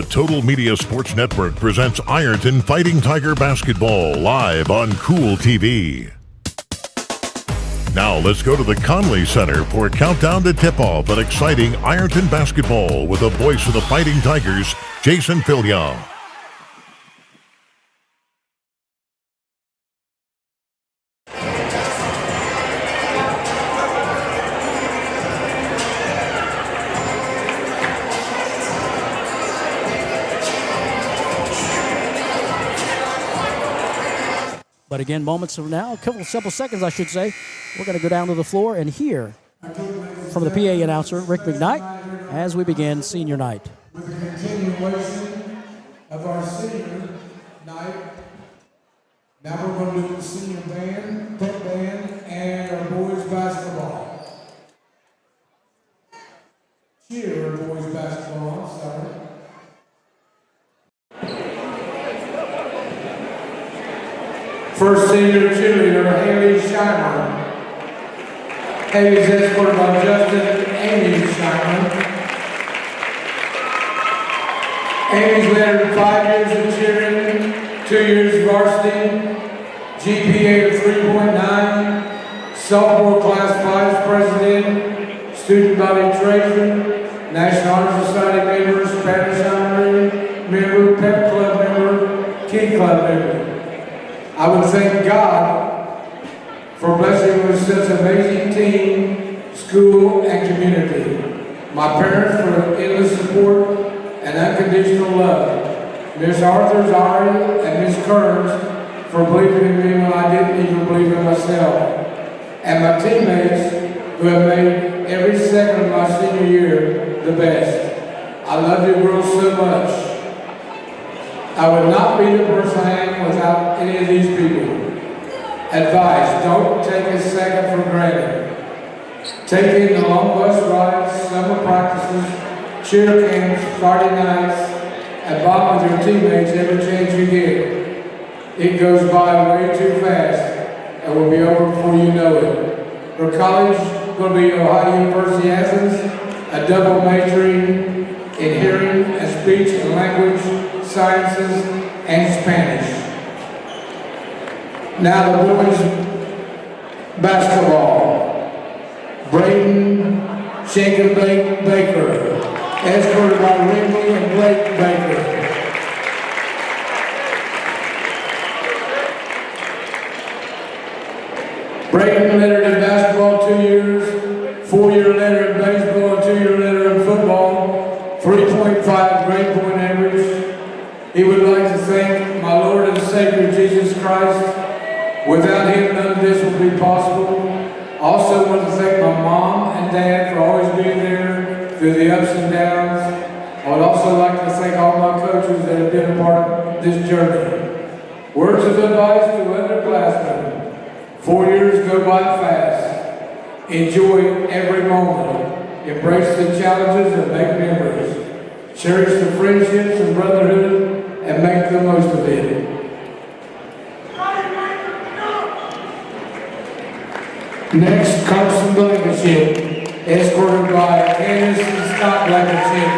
Total Media Sports Network presents Ironton Fighting Tiger Basketball live on Cool TV. Now let's go to the Conley Center for a countdown to tip-off an exciting Ironton basketball with the voice of the Fighting Tigers, Jason Fillion. But again, moments from now, several seconds, I should say, we're going to go down to the floor and hear from the PA announcer, Rick McKnight, as we begin senior night. With the continuation of our senior night, now we're going to do the senior band, pep band, and our boys basketball. Cheer boys basketball, sorry. First senior cheerleader, Haley Scheimer. Haley's escorted by Justin Amy Scheimer. Amy's led 5 years of cheering, 2 years varsity, GPA of 3.9, sophomore class vice president, student body treasurer, National Honor Society member, Spanish honorary member, pep club member, key club member. I would thank God for blessing me with such an amazing team, school, and community. My parents for endless support and unconditional love. Miss Arthur's Ari and Miss Kearns for believing in me when I didn't even believe in myself. And my teammates who have made every second of my senior year the best. I love you girls so much. I would not be the person I am without any of these people. Advice, don't take a second for granted. Take in the long bus rides, summer practices, cheer camps, Friday nights, and bond with your teammates every chance you get. It goes by way too fast and will be over before you know it. For college, going to be Ohio University Athens, a double majoring in hearing and speech and language sciences, and Spanish. Now the boys basketball. Braden Shaken Baker, escorted by Ringley and Blake Baker. Braden lettered in basketball 2 years, 4-year letter in baseball, and 2-year letter in football, 3.5 grade point average. He would like to thank my Lord and Savior, Jesus Christ. Without him, none of this would be possible. Also want to thank my mom and dad for always being there through the ups and downs. I would also like to thank all my coaches that have been a part of this journey. Words of advice to underclassmen. 4 years go by fast. Enjoy every moment. Embrace the challenges and make memories. Cherish the friendships and brotherhood and make the most of it. Next, Carson Blankenship, escorted by Candace and Scott Blankenship.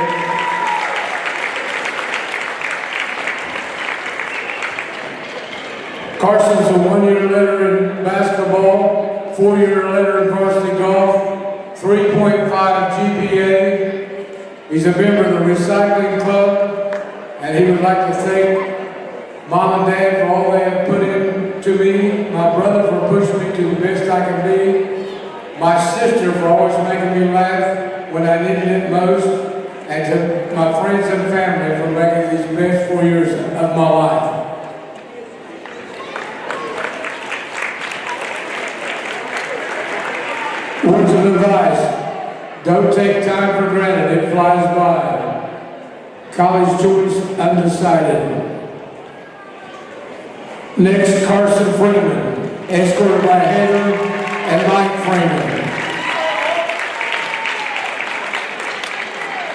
Carson's a 1-year letter in basketball, 4-year letter in varsity golf, 3.5 GPA. He's a member of the recycling club, and he would like to thank Mom and Dad for all they have put into me, my brother for pushing me to the best I can be, my sister for always making me laugh when I needed it most, and to my friends and family for making these best 4 years of my life. Words of advice. Don't take time for granted, it flies by. College choice undecided. Next, Carson Freeman, escorted by Heather and Mike Freeman.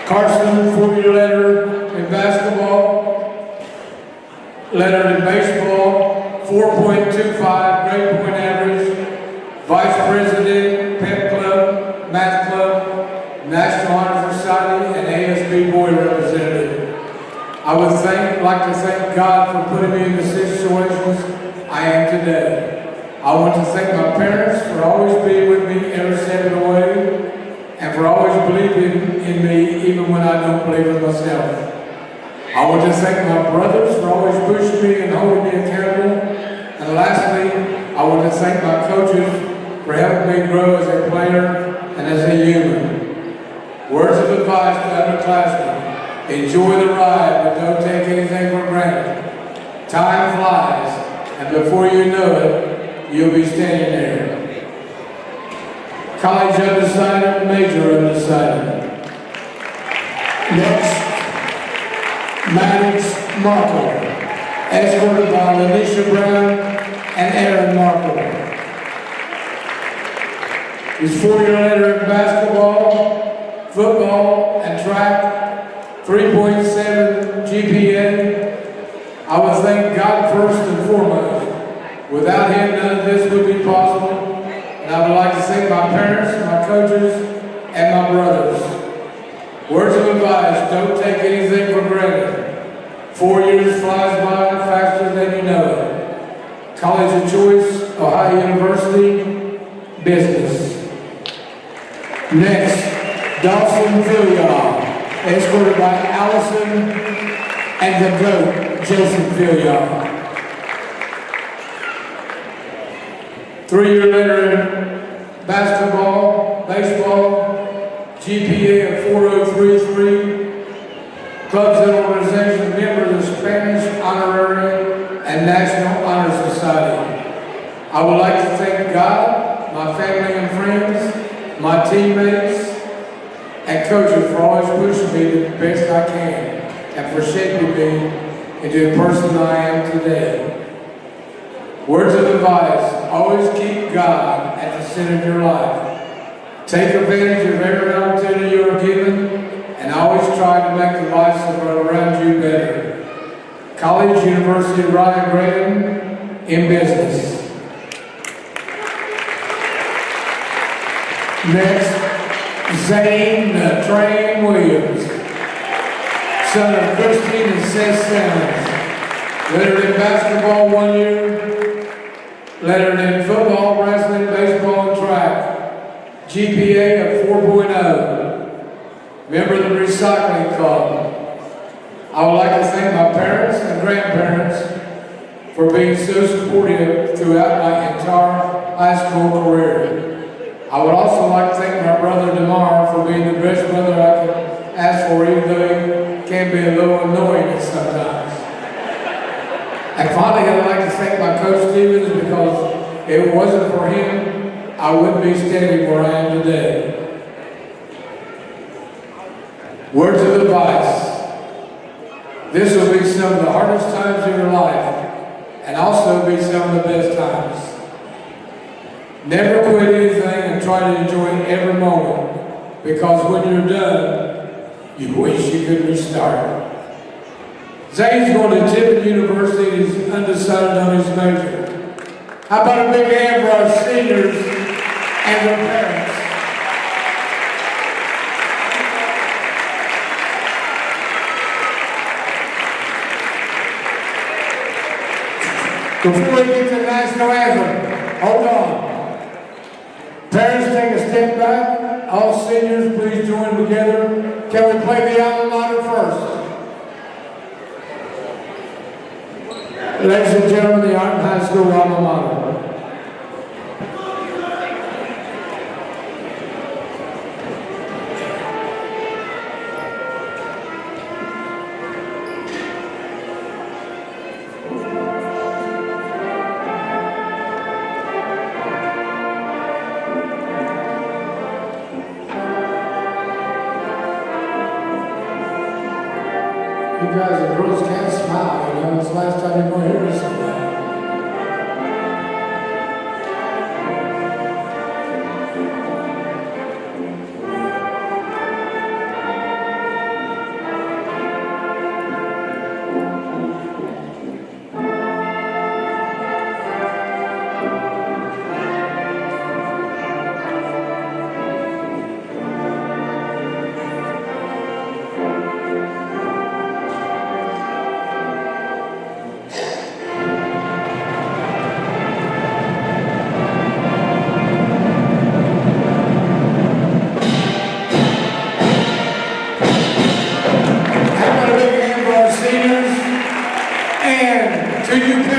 Carson, 4-year letter in basketball, letter in baseball, 4.25 grade point average, vice president, pep club, math club, National Honor Society, and ASB boy representative. I would like to thank God for putting me in the situations I am today. I want to thank my parents for always being with me every step of the way, and for always believing in me even when I don't believe in myself. I want to thank my brothers for always pushing me and holding me accountable. And lastly, I want to thank my coaches for helping me grow as a player and as a human. Words of advice to underclassmen: enjoy the ride, but don't take anything for granted. Time flies, and before you know it, you'll be standing there. College undecided, major undecided. Next, Maddox Markle, escorted by Lanisha Brown and Aaron Markle. His 4-year letter in basketball, football, and track, 3.7 GPA. I would thank God first and foremost. Without him, none of this would be possible. And I would like to thank my parents, my coaches, and my brothers. Words of advice: don't take anything for granted. 4 years flies by faster than you know it. College of choice, Ohio University, business. Next, Dawson Villiard, escorted by Allison and the GOAT, Jason Villiard. 3-year letter in basketball, baseball, GPA of 4.033, clubs and organizations member of the Spanish Honorary and National Honor Society. I would like to thank God, my family and friends, my teammates, and coaches for always pushing me the best I can and for shaping me into the person I am today. Words of advice: always keep God at the center of your life. Take advantage of every opportunity you are given, and always try to make the lives of those around you better. College, University of Ryan Graham, in business. Next, Zane Train Williams, son of Christine and Seth Simmons. Lettered in basketball 1 year, lettered in football, wrestling, baseball, and track. GPA of 4.0. Member of the Recycling Club. I would like to thank my parents and grandparents for being so supportive throughout my entire high school career. I would also like to thank my brother DeMar for being the best brother I could ask for, even though he can be a little annoying at sometimes. And finally, I'd like to thank my coach Stevens, because if it wasn't for him, I wouldn't be standing where I am today. Words of advice: this will be some of the hardest times in your life, and also be some of the best times. Never quit anything and try to enjoy every moment, because when you're done, you wish you could restart. Zane's going to Tiffin University. He's undecided on his major. How about a big hand for our seniors and their parents? Before we get to the national anthem, hold on. Parents, take a step back. All seniors, please join together. Can we play the alma mater first? Ladies and gentlemen, the Ironton High School alma mater. You guys and girls can't smile, you know, it's the last time you're going to hear us say that.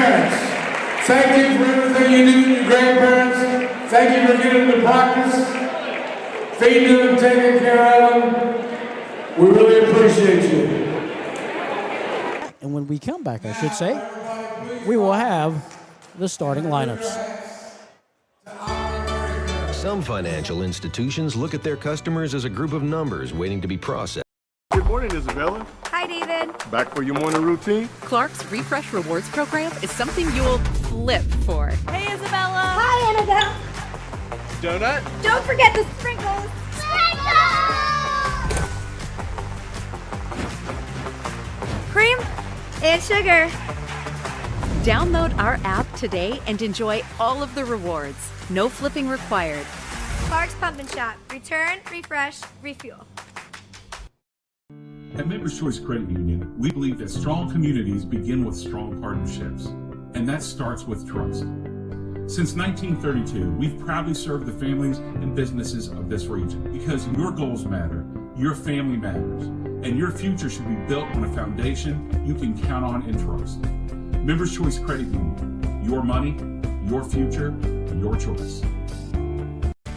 parents, thank you for everything you do to your grandparents. Thank you for getting them to practice, feeding them and taking care of them. We really appreciate you. And when we come back, I should say, we will have the starting lineups. Some financial institutions look at their customers as a group of numbers waiting to be processed. Good morning, Isabella. Hi, David. Back for your morning routine? Clark's Refresh Rewards program is something you'll flip for. Hey, Isabella. Hi, Annabelle. Donut? Don't forget the sprinkles. Sprinkles! Cream and sugar. Download our app today and enjoy all of the rewards. No flipping required. Clark's Pump and Shop. Return, refresh, refuel. At Members Choice Credit Union, we believe that strong communities begin with strong partnerships, and that starts with trust. Since 1932, we've proudly served the families and businesses of this region because your goals matter, your family matters, and your future should be built on a foundation you can count on and trust. Members Choice Credit Union, your money, your future, your choice.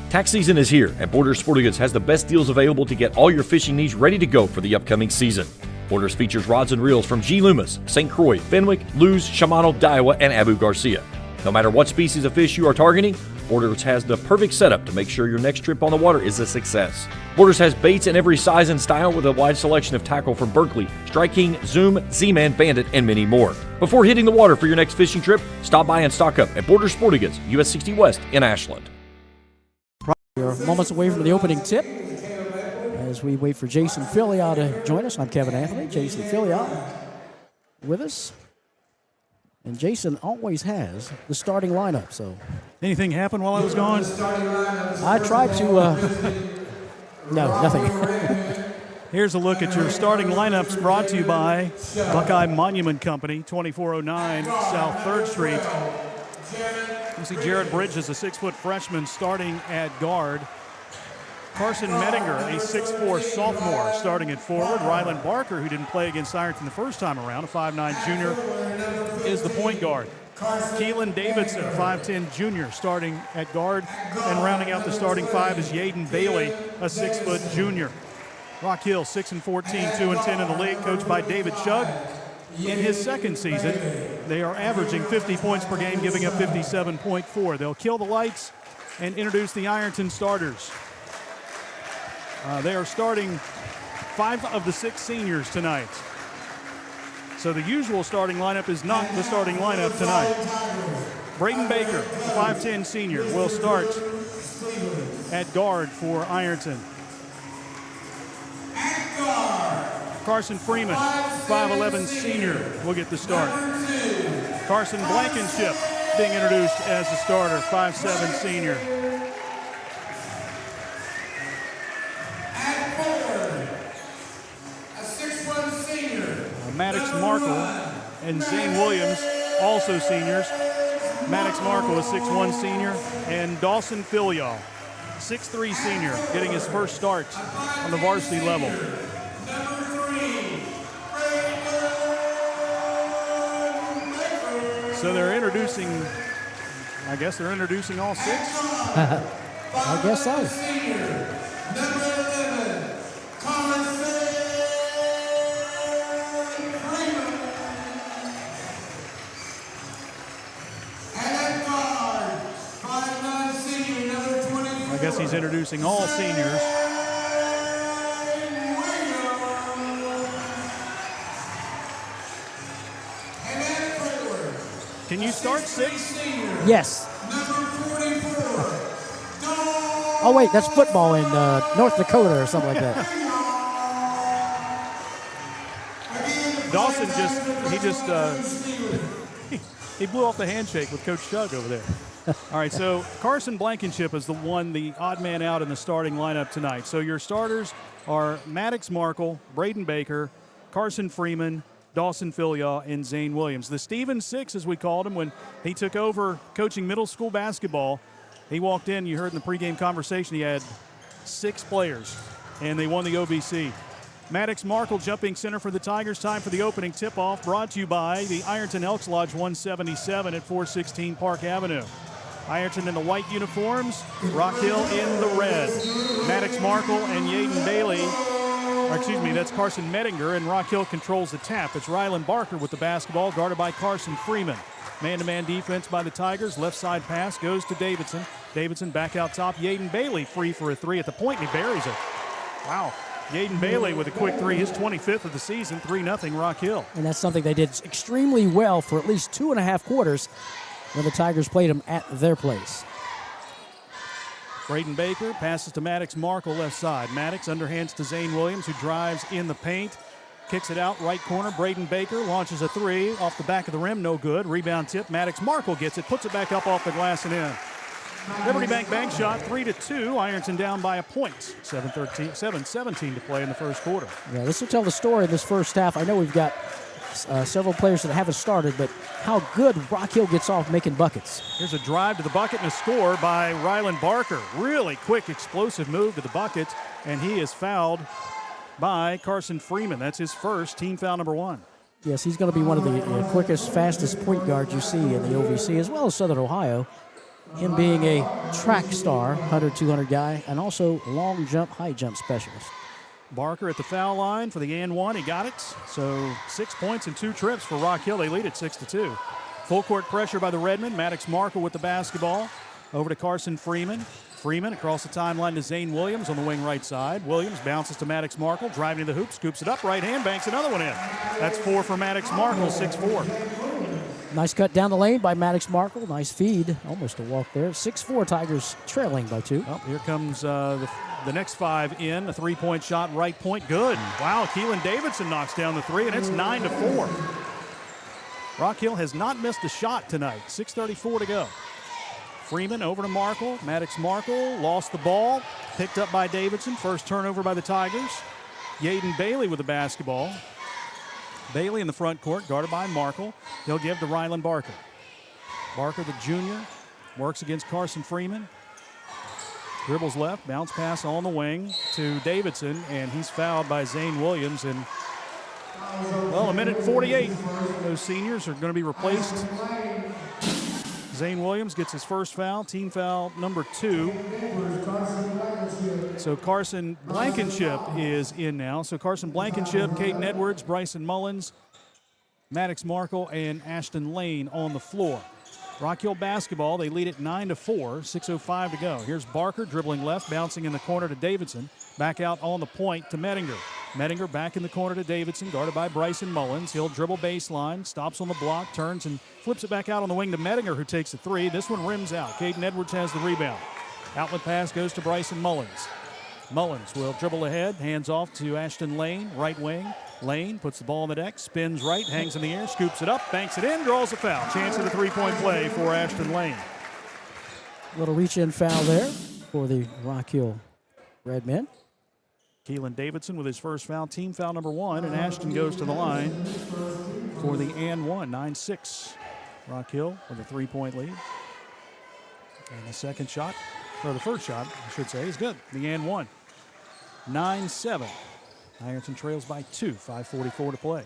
Tax season is here, and Borders Sporting Goods has the best deals available to get all your fishing needs ready to go for the upcoming season. Borders features rods and reels from G. Loomis, St. Croix, Fenwick, Lewes, Shimano, Daiwa, and Abu Garcia. No matter what species of fish you are targeting, Borders has the perfect setup to make sure your next trip on the water is a success. Borders has baits in every size and style with a wide selection of tackle from Berkley, Strike King, Zoom, Z-Man, Bandit, and many more. Before hitting the water for your next fishing trip, stop by and stock up at Borders Sporting Goods, US 60 West in Ashland. We're moments away from the opening tip as we wait for Jason Filion to join us. I'm Kevin Anthony. Jason Filion with us. And Jason always has the starting lineup. So, anything happen while I was gone? I tried to. No, nothing. Here's a look at your starting lineups brought to you by Buckeye Monument Company, 2409 South 3rd Street. You see Jared Bridges, a 6-foot freshman, starting at guard. Carson Mettinger, a 6'4 sophomore, starting at forward. Ryland Barker, who didn't play against Ironton the first time around, a 5'9 junior, is the point guard. Keelan Davidson, 5'10 junior, starting at guard. And rounding out the starting five is Yaden Bailey, a 6-foot junior. Rock Hill, 6-14, 2-10 in the league, coached by David Shug. In his second season, they are averaging 50 points per game, giving up 57.4. They'll kill the lights and introduce the Ironton starters. They are starting 5 of the 6 seniors tonight. So the usual starting lineup is not the starting lineup tonight. Braden Baker, 5'10 senior, will start at guard for Ironton. Carson Freeman, 5'11 senior, will get the start. Carson Blankenship being introduced as the starter, 5'7 senior. Maddox Markle and Zane Williams, also seniors. Maddox Markle, a 6'1 senior, and Dawson Filial, 6'3 senior, getting his first start on the varsity level. So they're introducing, I guess they're introducing all 6? I guess so. I guess he's introducing all seniors. Can you start 6? Yes. Oh, wait, that's football in North Dakota or something like that. Dawson he blew off the handshake with Coach Shug over there. All right, so Carson Blankenship is the odd man out in the starting lineup tonight. So your starters are Maddox Markle, Braden Baker, Carson Freeman, Dawson Filial, and Zane Williams. The Steven Six, as we called him, when he took over coaching middle school basketball, he walked in, you heard in the pregame conversation, he had 6 players, and they won the OBC. Maddox Markle jumping center for the Tigers. Time for the opening tip-off, brought to you by the Ironton Elks Lodge 177 at 416 Park Avenue. Ironton in the white uniforms, Rock Hill in the red. Maddox Markle and Yaden Bailey, that's Carson Mettinger, and Rock Hill controls the tap. It's Rylan Barker with the basketball, guarded by Carson Freeman. Man-to-man defense by the Tigers. Left side pass goes to Davidson. Davidson back out top. Yaden Bailey free for a three at the point, and he buries it. Wow. Yaden Bailey with a quick three, his 25th of the season, 3-0 Rock Hill. And that's something they did extremely well for at least 2.5 quarters when the Tigers played them at their place. Braden Baker passes to Maddox Markle left side. Maddox underhands to Zane Williams, who drives in the paint. Kicks it out right corner. Braden Baker launches a three off the back of the rim. No good. Rebound tip. Maddox Markle gets it. Puts it back up off the glass and in. Liberty Bank shot 3-2. Ironton down by a point. 7:17 to play in the first quarter. Yeah, this will tell the story in this first half. I know we've got several players that haven't started, but how good Rock Hill gets off making buckets. Here's a drive to the bucket and a score by Rylan Barker. Really quick, explosive move to the bucket, and he is fouled by Carson Freeman. That's his first, team foul number 1. Yes, he's going to be one of the quickest, fastest point guards you see in the OVC, as well as Southern Ohio. Him being a track star, 100, 200 guy, and also long jump, high jump specialist. Barker at the foul line for the and one. He got it. So 6 points and 2 trips for Rock Hill. They lead at 6-2. Full court pressure by the Redmen. Maddox Markle with the basketball. Over to Carson Freeman. Freeman across the timeline to Zane Williams on the wing right side. Williams bounces to Maddox Markle, driving to the hoop, scoops it up, right hand, banks another one in. That's 4 for Maddox Markle, 6-4. Nice cut down the lane by Maddox Markle. Nice feed. Almost a walk there. 6-4 Tigers trailing by 2. Well, here comes the next 5 in. A three-point shot, right point, good. Wow, Keelan Davidson knocks down the 3, and it's 9-4. Rock Hill has not missed a shot tonight. 6:34 to go. Freeman over to Markle. Maddox Markle lost the ball. Picked up by Davidson. First turnover by the Tigers. Yaden Bailey with the basketball. Bailey in the front court, guarded by Markle. He'll give to Rylan Barker. Barker, the junior, works against Carson Freeman. Dribbles left, bounce pass on the wing to Davidson, and he's fouled by Zane Williams. And, well, a minute 48. Those seniors are going to be replaced. Zane Williams gets his first foul, team foul number 2. So Carson Blankenship is in now. So Carson Blankenship, Caden Edwards, Bryson Mullins, Maddox Markle, and Ashton Lane on the floor. Rock Hill basketball, they lead it 9-4, 6:05 to go. Here's Barker dribbling left, bouncing in the corner to Davidson. Back out on the point to Mettinger. Mettinger back in the corner to Davidson, guarded by Bryson Mullins. He'll dribble baseline, stops on the block, turns and flips it back out on the wing to Mettinger, who takes the 3. This one rims out. Caden Edwards has the rebound. Outlet pass goes to Bryson Mullins. Mullins will dribble ahead, hands off to Ashton Lane, right wing. Lane puts the ball on the deck, spins right, hangs in the air, scoops it up, banks it in, draws a foul. Chance at a three-point play for Ashton Lane. Little reach-in foul there for the Rock Hill Redmen. Keelan Davidson with his first foul, team foul number 1, and Ashton goes to the line for the and 1, 9-6. Rock Hill with a 3-point lead. And the second shot, or the first shot, I should say, is good. The and 1, 9-7. Ironton trails by 2, 5:44 to play.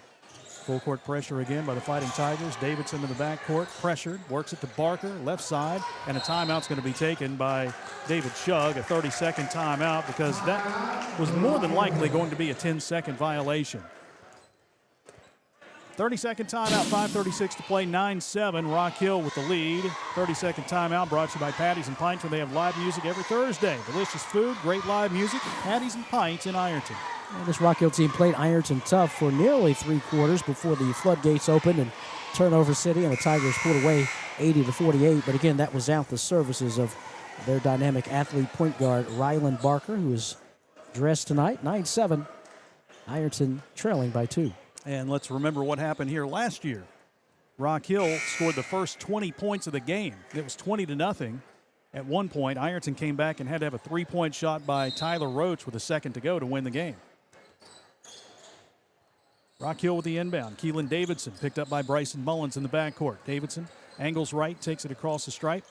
Full court pressure again by the Fighting Tigers. Davidson to the backcourt, pressured, works it to Barker, left side, and a timeout's going to be taken by David Shugg, a 30-second timeout, because that was more than likely going to be a 10-second violation. 30-second timeout, 5:36 to play, 9-7. Rock Hill with the lead. 30-second timeout brought to you by Patties and Pints, where they have live music every Thursday. Delicious food, great live music, Patties and Pints in Ironton. And this Rock Hill team played Ironton tough for nearly 3 quarters before the floodgates opened and turnover city, and the Tigers pulled away 80-48. But again, that was out the services of their dynamic athlete point guard, Rylan Barker, who is dressed tonight. 9-7, Ironton trailing by 2. And let's remember what happened here last year. Rock Hill scored the first 20 points of the game. It was 20-0. At one point, Ironton came back and had to have a 3-point shot by Tyler Roach with a second to go to win the game. Rock Hill with the inbound. Keelan Davidson picked up by Bryson Mullins in the backcourt. Davidson angles right, takes it across the stripe.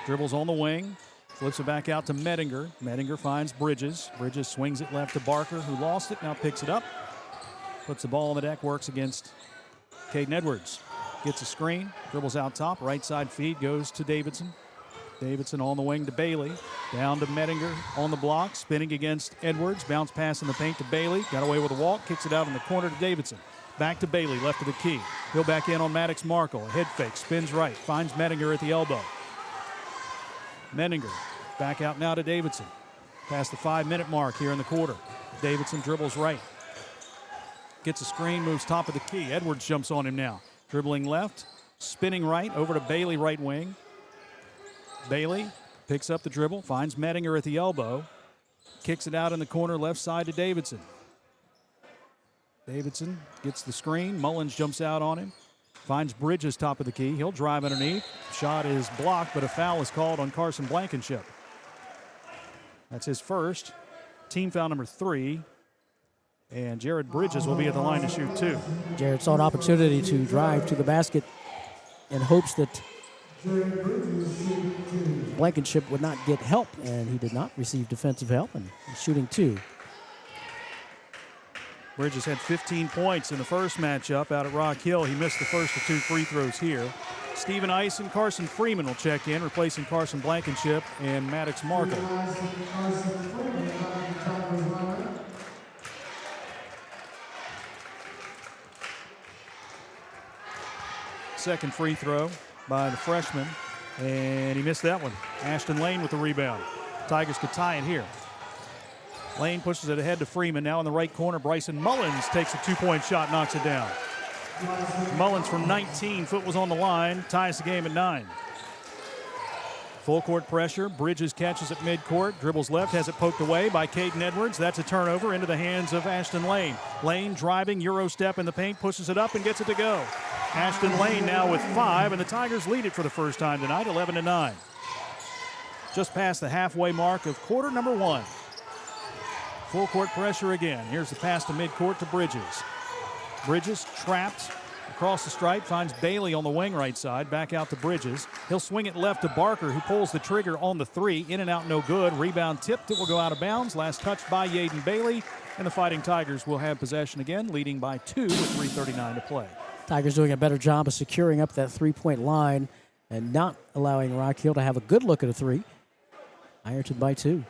Dribbles on the wing. Flips it back out to Mettinger. Mettinger finds Bridges. Bridges swings it left to Barker, who lost it, now picks it up. Puts the ball on the deck, works against Caden Edwards. Gets a screen, dribbles out top, right side feed, goes to Davidson. Davidson on the wing to Bailey. Down to Mettinger on the block, spinning against Edwards. Bounce pass in the paint to Bailey. Got away with a walk, kicks it out in the corner to Davidson. Back to Bailey, left of the key. He'll back in on Maddox Markle. Head fake, spins right, finds Mettinger at the elbow. Mettinger back out now to Davidson. Past the 5-minute mark here in the quarter. Davidson dribbles right. Gets a screen, moves top of the key. Edwards jumps on him now. Dribbling left, spinning right, over to Bailey, right wing. Bailey picks up the dribble, finds Mettinger at the elbow. Kicks it out in the corner, left side to Davidson. Davidson gets the screen. Mullins jumps out on him. Finds Bridges top of the key. He'll drive underneath. Shot is blocked, but a foul is called on Carson Blankenship. That's his first. Team foul number 3. And Jared Bridges will be at the line to shoot 2. Jared saw an opportunity to drive to the basket in hopes that Blankenship would not get help, and he did not receive defensive help, and he's shooting 2. Bridges had 15 points in the first matchup out at Rock Hill. He missed the first of 2 free throws here. Stephen Ice and Carson Freeman will check in, replacing Carson Blankenship and Maddox Markle. Second free throw by the freshman, and he missed that one. Ashton Lane with the rebound. Tigers could tie it here. Lane pushes it ahead to Freeman. Now in the right corner, Bryson Mullins takes a 2-point shot, knocks it down. Mullins from 19, foot was on the line, ties the game at 9. Full court pressure. Bridges catches at midcourt, dribbles left, has it poked away by Caden Edwards. That's a turnover into the hands of Ashton Lane. Lane driving, Euro step in the paint, pushes it up and gets it to go. Ashton Lane now with 5, and the Tigers lead it for the first time tonight, 11-9. Just past the halfway mark of quarter number 1. Full court pressure again. Here's the pass to midcourt to Bridges. Bridges trapped across the stripe, finds Bailey on the wing right side, back out to Bridges. He'll swing it left to Barker, who pulls the trigger on the 3. In and out, no good. Rebound tipped, it will go out of bounds. Last touch by Yaden Bailey, and the Fighting Tigers will have possession again, leading by 2 with 3:39 to play. Tigers doing a better job of securing up that 3-point line and not allowing Rock Hill to have a good look at a 3. Ironton by 2.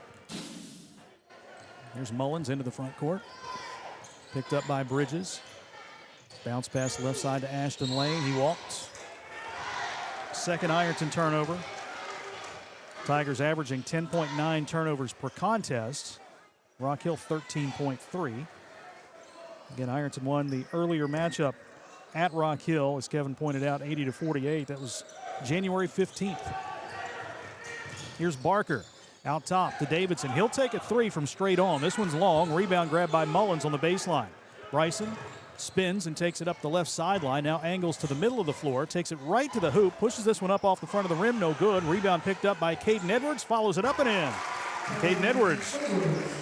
Here's Mullins into the front court. Picked up by Bridges. Bounce pass left side to Ashton Lane. He walks. Second Ironton turnover. Tigers averaging 10.9 turnovers per contest. Rock Hill 13.3. Again, Ironton won the earlier matchup at Rock Hill, as Kevin pointed out, 80-48. That was January 15th. Here's Barker. Out top to Davidson. He'll take a 3 from straight on. This one's long. Rebound grab by Mullins on the baseline. Bryson spins and takes it up the left sideline. Now angles to the middle of the floor. Takes it right to the hoop. Pushes this one up off the front of the rim. No good. Rebound picked up by Caden Edwards. Follows it up and in. Caden Edwards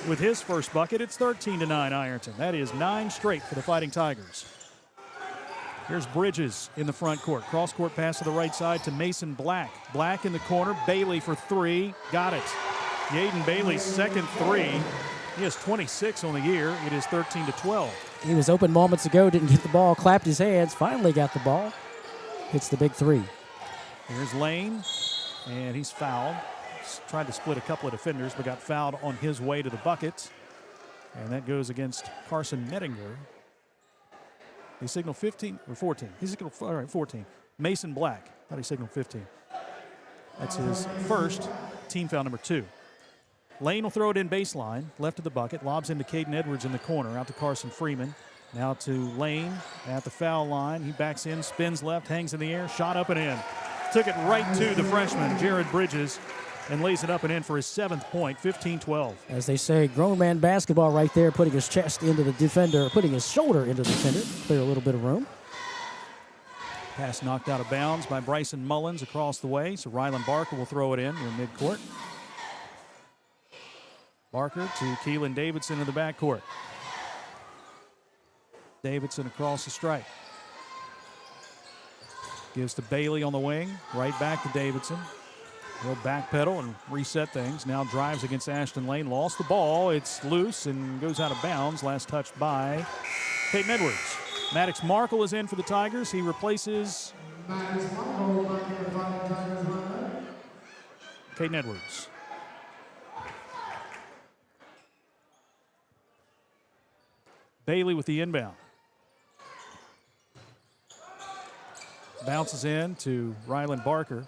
with his first bucket. It's 13-9 Ironton. That is 9 straight for the Fighting Tigers. Here's Bridges in the front court. Cross-court pass to the right side to Mason Black. Black in the corner. Bailey for 3. Got it. Yaden Bailey's second 3. He has 26 on the year. It is 13-12. He was open moments ago, didn't get the ball, clapped his hands, finally got the ball. Hits the big 3. Here's Lane, and he's fouled. Tried to split a couple of defenders, but got fouled on his way to the bucket. And that goes against Carson Mettinger. He signaled 15 or 14. He signaled, all right, 14. Mason Black. Thought he signaled 15. That's his first, team foul number 2. Lane will throw it in baseline, left of the bucket, lobs into Caden Edwards in the corner, out to Carson Freeman. Now to Lane at the foul line. He backs in, spins left, hangs in the air, shot up and in. Took it right to the freshman, Jared Bridges, and lays it up and in for his 7th point, 15-12. As they say, grown man basketball right there, putting his chest into the defender, putting his shoulder into the defender, clear a little bit of room. Pass knocked out of bounds by Bryson Mullins across the way, so Rylan Barker will throw it in near midcourt. Barker to Keelan Davidson in the backcourt. Davidson across the stripe. Gives to Bailey on the wing, right back to Davidson. He'll backpedal and reset things. Now drives against Ashton Lane. Lost the ball. It's loose and goes out of bounds. Last touched by Peyton Edwards. Maddox Markle is in for the Tigers. He replaces Peyton Edwards. Bailey with the inbound. Bounces in to Ryland Barker.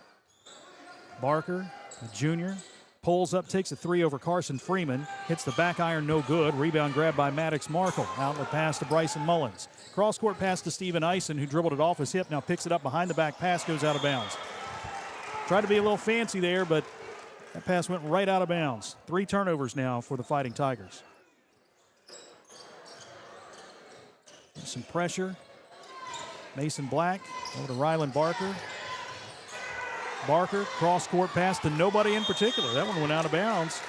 Barker, a junior, pulls up, takes a three over Carson Freeman. Hits the back iron, no good. Rebound grab by Maddox Markle. Outlet pass to Bryson Mullins. Cross-court pass to Steven Eisen, who dribbled it off his hip. Now picks it up behind the back pass, goes out of bounds. Tried to be a little fancy there, but that pass went right out of bounds. 3 turnovers now for the Fighting Tigers. Some pressure. Mason Black over to Ryland Barker. Barker, cross-court pass to nobody in particular. That one went out of bounds.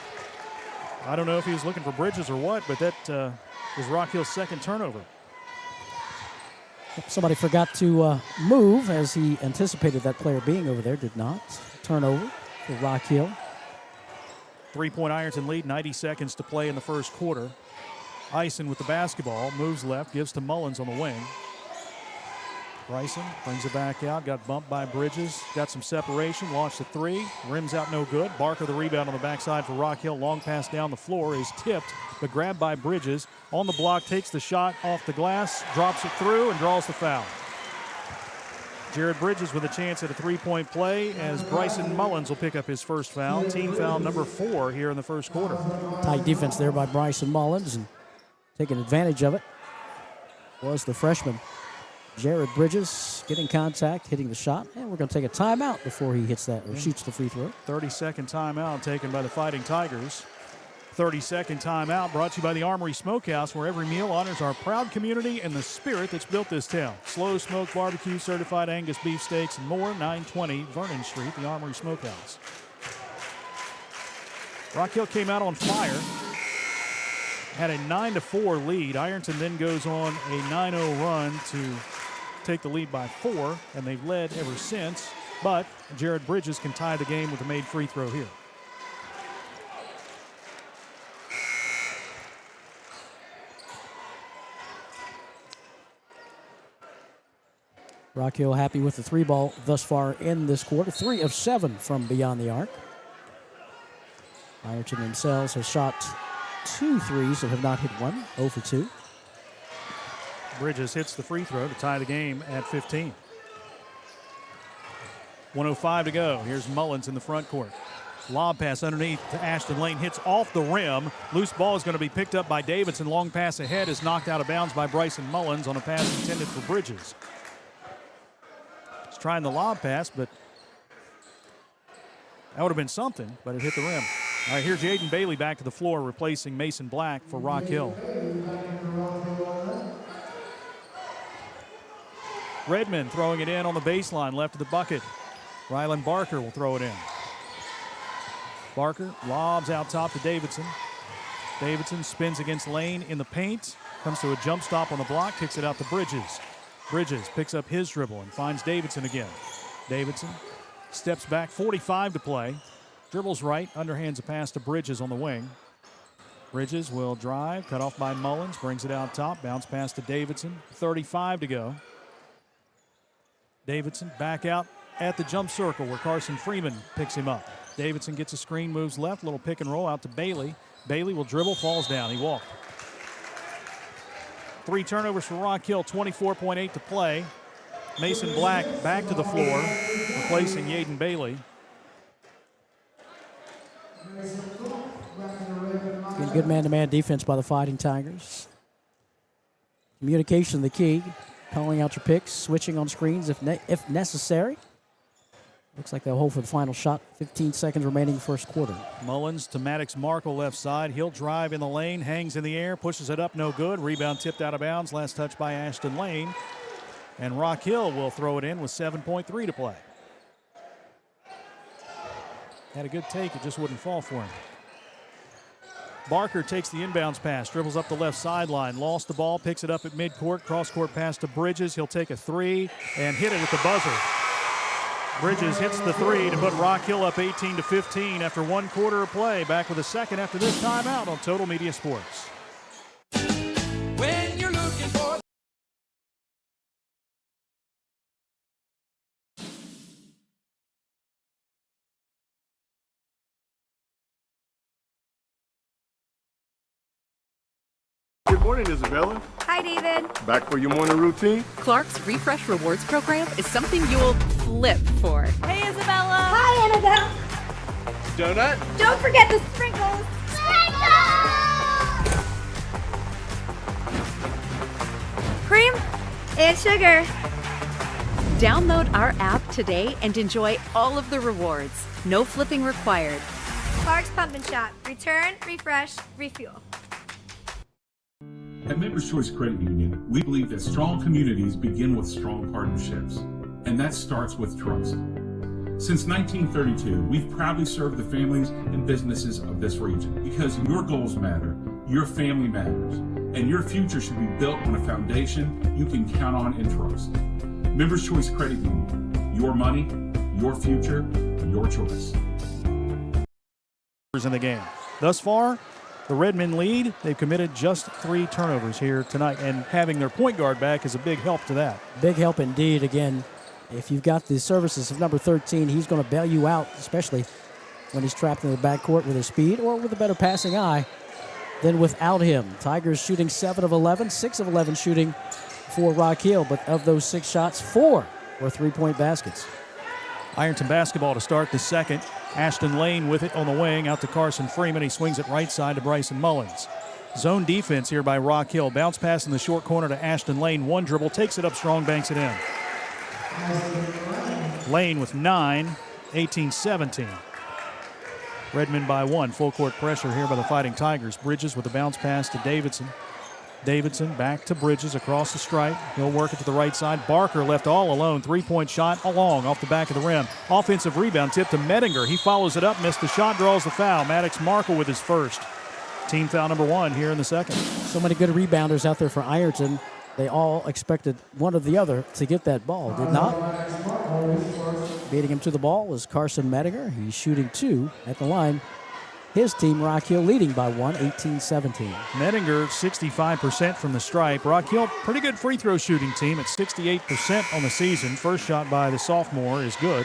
I don't know if he was looking for Bridges or what, but that was Rock Hill's second turnover. Somebody forgot to move as he anticipated that player being over there. Did not. Turnover for Rock Hill. 3-point Ironton lead, 90 seconds to play in the first quarter. Eisen with the basketball, moves left, gives to Mullins on the wing. Bryson brings it back out, got bumped by Bridges, got some separation, launched a three, rims out no good. Barker the rebound on the backside for Rock Hill. Long pass down the floor is tipped, but grabbed by Bridges. On the block, takes the shot off the glass, drops it through, and draws the foul. Jared Bridges with a chance at a 3-point play as Bryson Mullins will pick up his first foul. Team foul number 4 here in the first quarter. Tight defense there by Bryson Mullins, and taking advantage of it was the freshman. Jared Bridges getting contact, hitting the shot, and we're going to take a timeout before he hits that or shoots the free throw. 30-second timeout taken by the Fighting Tigers. 30-second timeout brought to you by the Armory Smokehouse, where every meal honors our proud community and the spirit that's built this town. Slow smoked barbecue, certified Angus beef steaks, and more. 920 Vernon Street, the Armory Smokehouse. Rock Hill came out on fire. Had a 9-4 lead. Ironton then goes on a 9-0 run to take the lead by 4, and they've led ever since. But Jared Bridges can tie the game with a made free throw here. Rock Hill happy with the 3-ball thus far in this quarter. 3 of 7 from beyond the arc. Ironton themselves has shot 2 threes that have not hit one. 0 for 2. Bridges hits the free throw to tie the game at 15. 1:05 to go. Here's Mullins in the front court. Lob pass underneath to Ashton Lane. Hits off the rim. Loose ball is going to be picked up by Davidson. Long pass ahead is knocked out of bounds by Bryson Mullins on a pass intended for Bridges. He's trying the lob pass, but that would have been something, but it hit the rim. All right, here's Jaden Bailey back to the floor, replacing Mason Black for Rock Hill. Redmond throwing it in on the baseline, left of the bucket. Ryland Barker will throw it in. Barker lobs out top to Davidson. Davidson spins against Lane in the paint, comes to a jump stop on the block, kicks it out to Bridges. Bridges picks up his dribble and finds Davidson again. Davidson steps back, 45 to play. Dribbles right, underhands a pass to Bridges on the wing. Bridges will drive, cut off by Mullins, brings it out top, bounce pass to Davidson. 35 to go. Davidson back out at the jump circle where Carson Freeman picks him up. Davidson gets a screen, moves left, little pick and roll out to Bailey. Bailey will dribble, falls down, he walked. 3 turnovers for Rock Hill, 24.8 to play. Mason Black back to the floor, replacing Yaden Bailey. Good man-to-man defense by the Fighting Tigers. Communication the key. Calling out your picks, switching on screens if necessary. Looks like they'll hold for the final shot. 15 seconds remaining in the first quarter. Mullins to Maddox Markle left side. He'll drive in the lane, hangs in the air, pushes it up, no good. Rebound tipped out of bounds. Last touch by Ashton Lane. And Rock Hill will throw it in with 7.3 to play. Had a good take, it just wouldn't fall for him. Barker takes the inbounds pass, dribbles up the left sideline, lost the ball, picks it up at midcourt, cross-court pass to Bridges. He'll take a 3 and hit it with the buzzer. Bridges hits the three to put Rock Hill up 18-15 after 1 quarter of play. Back with a second after this timeout on Total Media Sports. When you're looking for Good morning, Isabella. Hi, David. Back for your morning routine? Clark's Refresh Rewards program is something you'll flip for. Hey, Isabella. Hi, Annabelle. Donut? Don't forget the sprinkles. Cream and sugar. Download our app today and enjoy all of the rewards. No flipping required. Clark's Pump and Shop. Return, refresh, refuel. At Members Choice Credit Union, we believe that strong communities begin with strong partnerships, and that starts with trust. Since 1932, we've proudly served the families and businesses of this region because your goals matter, your family matters, and your future should be built on a foundation you can count on and trust. Members Choice Credit Union, your money, your future, your choice. In the game. Thus far, the Redmen lead. They've committed just 3 turnovers here tonight, and having their point guard back is a big help to that. Big help indeed. Again, if you've got the services of number 13, he's going to bail you out, especially when he's trapped in the backcourt with his speed or with a better passing eye than without him. Tigers shooting 7 of 11, 6 of 11 shooting for Rock Hill, but of those 6 shots, 4 were 3-point baskets. Ironton basketball to start the second. Ashton Lane with it on the wing, out to Carson Freeman. He swings it right side to Bryson Mullins. Zone defense here by Rock Hill. Bounce pass in the short corner to Ashton Lane. 1 dribble, takes it up strong, banks it in. Lane with 9, 18-17. Redmen by 1. Full court pressure here by the Fighting Tigers. Bridges with a bounce pass to Davidson. Davidson back to Bridges across the stripe. He'll work it to the right side. Barker left all alone. 3-point shot along off the back of the rim. Offensive rebound tip to Mettinger. He follows it up, missed the shot, draws the foul. Maddox Markle with his first. Team foul number 1 here in the second. So many good rebounders out there for Ironton. They all expected one or the other to get that ball. Did not. Beating him to the ball was Carson Mettinger. He's shooting 2 at the line. His team, Rock Hill, leading by 1, 18-17. Mettinger, 65% from the stripe. Rock Hill, pretty good free throw shooting team at 68% on the season. First shot by the sophomore is good.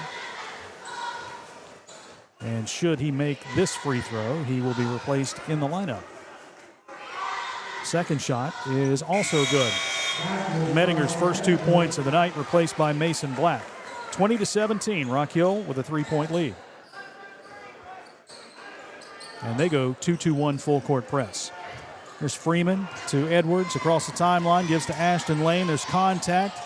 And should he make this free throw, he will be replaced in the lineup. Second shot is also good. Mettinger's first 2 points of the night replaced by Mason Black. 20-17, Rock Hill with a 3-point lead. And they go 2-2-1 full court press. There's Freeman to Edwards across the timeline, gives to Ashton Lane. There's contact.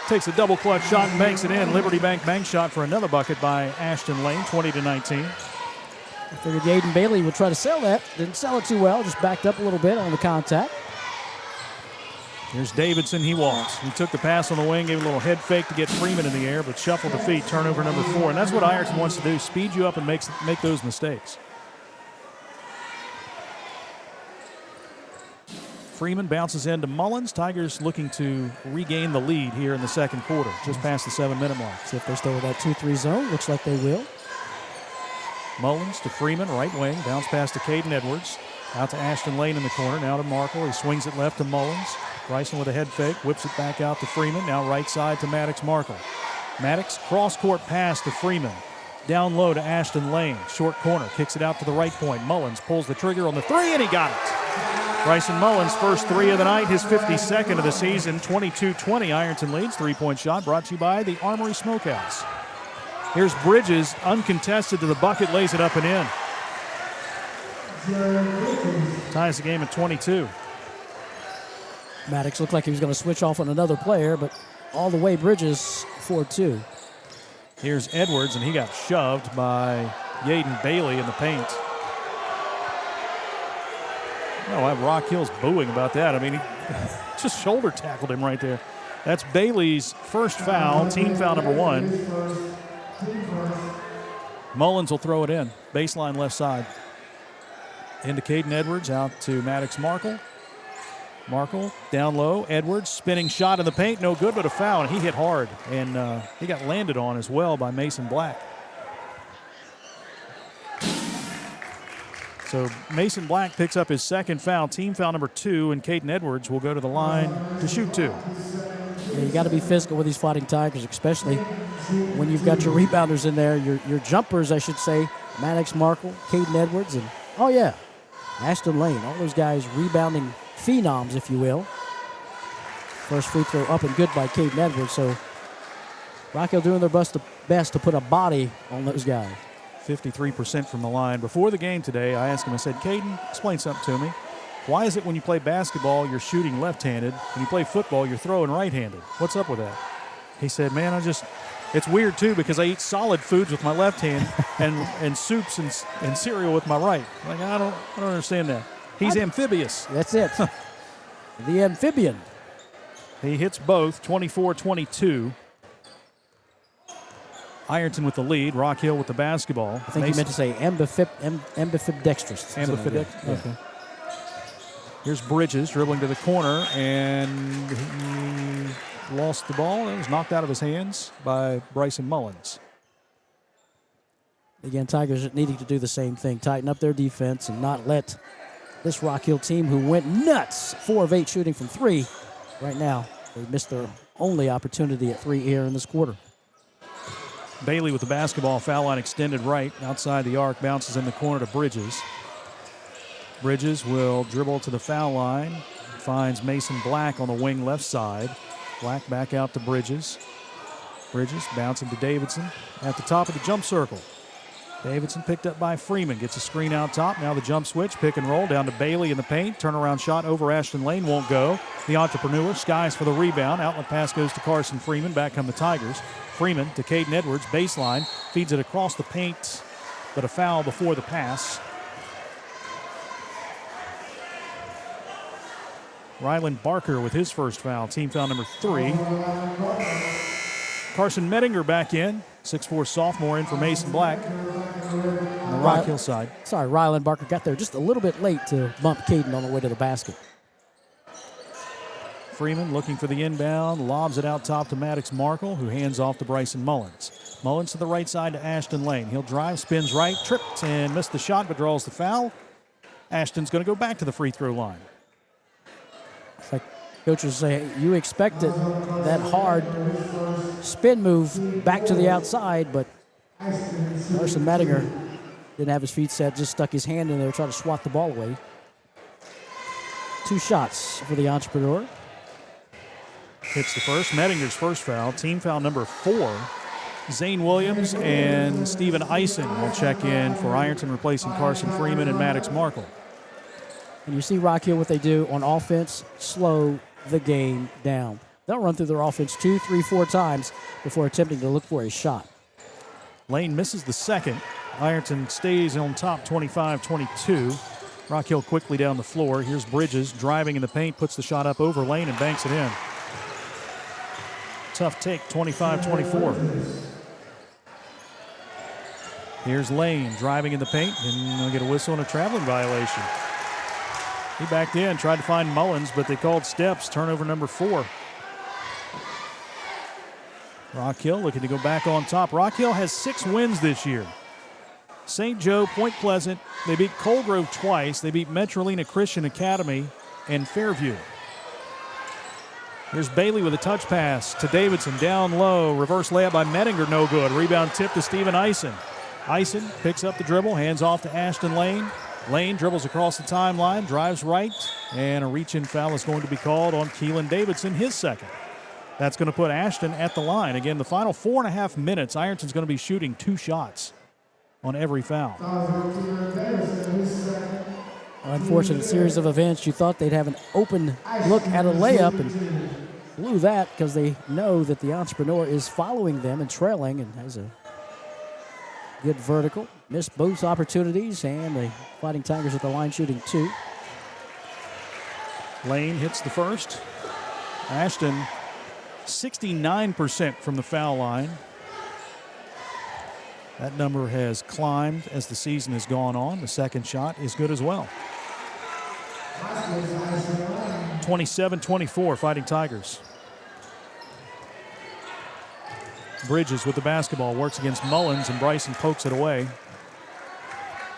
Takes a double clutch shot and banks it in. Liberty Bank bank shot for another bucket by Ashton Lane, 20-19. I figured Yaden Bailey would try to sell that. Didn't sell it too well, just backed up a little bit on the contact. Here's Davidson, he walks. He took the pass on the wing, gave a little head fake to get Freeman in the air, but shuffled the feet, turnover number 4. And that's what Ironton wants to do, speed you up and make those mistakes. Freeman bounces into Mullins. Tigers looking to regain the lead here in the second quarter, just past the 7-minute mark. See if they stay with that 2-3 zone. Looks like they will. Mullins to Freeman, right wing. Bounce pass to Caden Edwards. Out to Ashton Lane in the corner. Now to Markle. He swings it left to Mullins. Bryson with a head fake. Whips it back out to Freeman. Now right side to Maddox Markle. Maddox cross-court pass to Freeman. Down low to Ashton Lane. Short corner. Kicks it out to the right point. Mullins pulls the trigger on the 3, and he got it. Bryson Mullins, first 3 of the night, his 52nd of the season. 22-20, Ironton leads. 3-point shot brought to you by the Armory Smokehouse. Here's Bridges, uncontested to the bucket, lays it up and in. Ties the game at 22. Maddox looked like he was going to switch off on another player, but all the way Bridges 4-2. Here's Edwards, and he got shoved by Yaden Bailey in the paint. Oh, Rock Hill's booing about that. I mean, he just shoulder tackled him right there. That's Bailey's first foul, team foul number 1. Mullins will throw it in. Baseline left side. Into Caden Edwards, out to Maddox Markle. Markle down low. Edwards spinning shot in the paint. No good, but a foul. And he hit hard. And he got landed on as well by Mason Black. So Mason Black picks up his second foul, team foul number 2, and Caden Edwards will go to the line to shoot 2. Yeah, you got to be physical with these Fighting Tigers, especially when you've got your rebounders in there, your jumpers, I should say, Maddox Markle, Caden Edwards, and, oh yeah, Ashton Lane. All those guys rebounding phenoms, if you will. First free throw up and good by Caden Edwards, so Rock Hill doing their best to put a body on those guys. 53% from the line. Before the game today, I asked him, I said, Caden, explain something to me. Why is it when you play basketball, you're shooting left-handed? When you play football, you're throwing right-handed? What's up with that? He said, man, it's weird too because I eat solid foods with my left hand and soups and cereal with my right. Like, I don't understand that. He's amphibious. That's it. The amphibian. He hits both, 24-22. Ironton with the lead. Rock Hill with the basketball. I think you meant to say ambidextrous. Ambidextrous. Yeah. Okay. Here's Bridges dribbling to the corner, and he lost the ball. It was knocked out of his hands by Bryson Mullins. Again, Tigers needing to do the same thing. Tighten up their defense and not let this Rock Hill team, who went nuts, 4 of 8 shooting from 3. Right now, they missed their only opportunity at 3 here in this quarter. Bailey with the basketball, foul line extended right, outside the arc, bounces in the corner to Bridges. Bridges will dribble to the foul line, finds Mason Black on the wing left side. Black back out to Bridges. Bridges bouncing to Davidson at the top of the jump circle. Davidson picked up by Freeman, gets a screen out top. Now the jump switch, pick and roll down to Bailey in the paint. Turnaround shot over Ashton Lane, won't go. The entrepreneur skies for the rebound. Outlet pass goes to Carson Freeman. Back come the Tigers. Freeman to Caden Edwards, baseline, feeds it across the paint, but a foul before the pass. Ryland Barker with his first foul, team foul number 3. Carson Mettinger back in, 6'4" sophomore in for Mason Black on the Rock Hill side. Sorry, Ryland Barker got there just a little bit late to bump Caden on the way to the basket. Freeman looking for the inbound, lobs it out top to Maddox Markle, who hands off to Bryson Mullins. Mullins to the right side to Ashton Lane. He'll drive, spins right, tripped and missed the shot, but draws the foul. Ashton's going to go back to the free throw line. It's like coaches say, you expected that hard spin move back to the outside, but Carson Mettinger didn't have his feet set, just stuck his hand in there, trying to swat the ball away. 2 shots for the entrepreneur. Hits the first, Mettinger's first foul, team foul number 4. Zane Williams and Steven Eisen will check in for Ironton, replacing Carson Freeman and Maddox Markle. And you see Rock Hill, what they do on offense, slow the game down. They'll run through their offense 2, 3, 4 times before attempting to look for a shot. Lane misses the second. Ironton stays on top 25-22. Rock Hill quickly down the floor. Here's Bridges driving in the paint, puts the shot up over Lane and banks it in. Tough take, 25-24. Here's Lane driving in the paint, and they'll get a whistle and a traveling violation. He backed in, tried to find Mullins, but they called steps, turnover number 4. Rock Hill looking to go back on top. Rock Hill has 6 wins this year. St. Joe, Point Pleasant, they beat Colegrove twice. They beat Metrolina Christian Academy and Fairview. Here's Bailey with a touch pass to Davidson, down low. Reverse layup by Mettinger, no good. Rebound tip to Steven Eisen. Eisen picks up the dribble, hands off to Ashton Lane. Lane dribbles across the timeline, drives right, and a reach-in foul is going to be called on Keelan Davidson, his second. That's going to put Ashton at the line. Again, the final 4.5 minutes, Ironton's going to be shooting 2 shots on every foul. Unfortunate series of events. You thought they'd have an open look at a layup and blew that because they know that the entrepreneur is following them and trailing and has a good vertical. Missed both opportunities, and the Fighting Tigers at the line shooting 2. Lane hits the first. Ashton, 69% from the foul line. That number has climbed as the season has gone on. The second shot is good as well. 27-24, Fighting Tigers. Bridges with the basketball, works against Mullins, and Bryson pokes it away.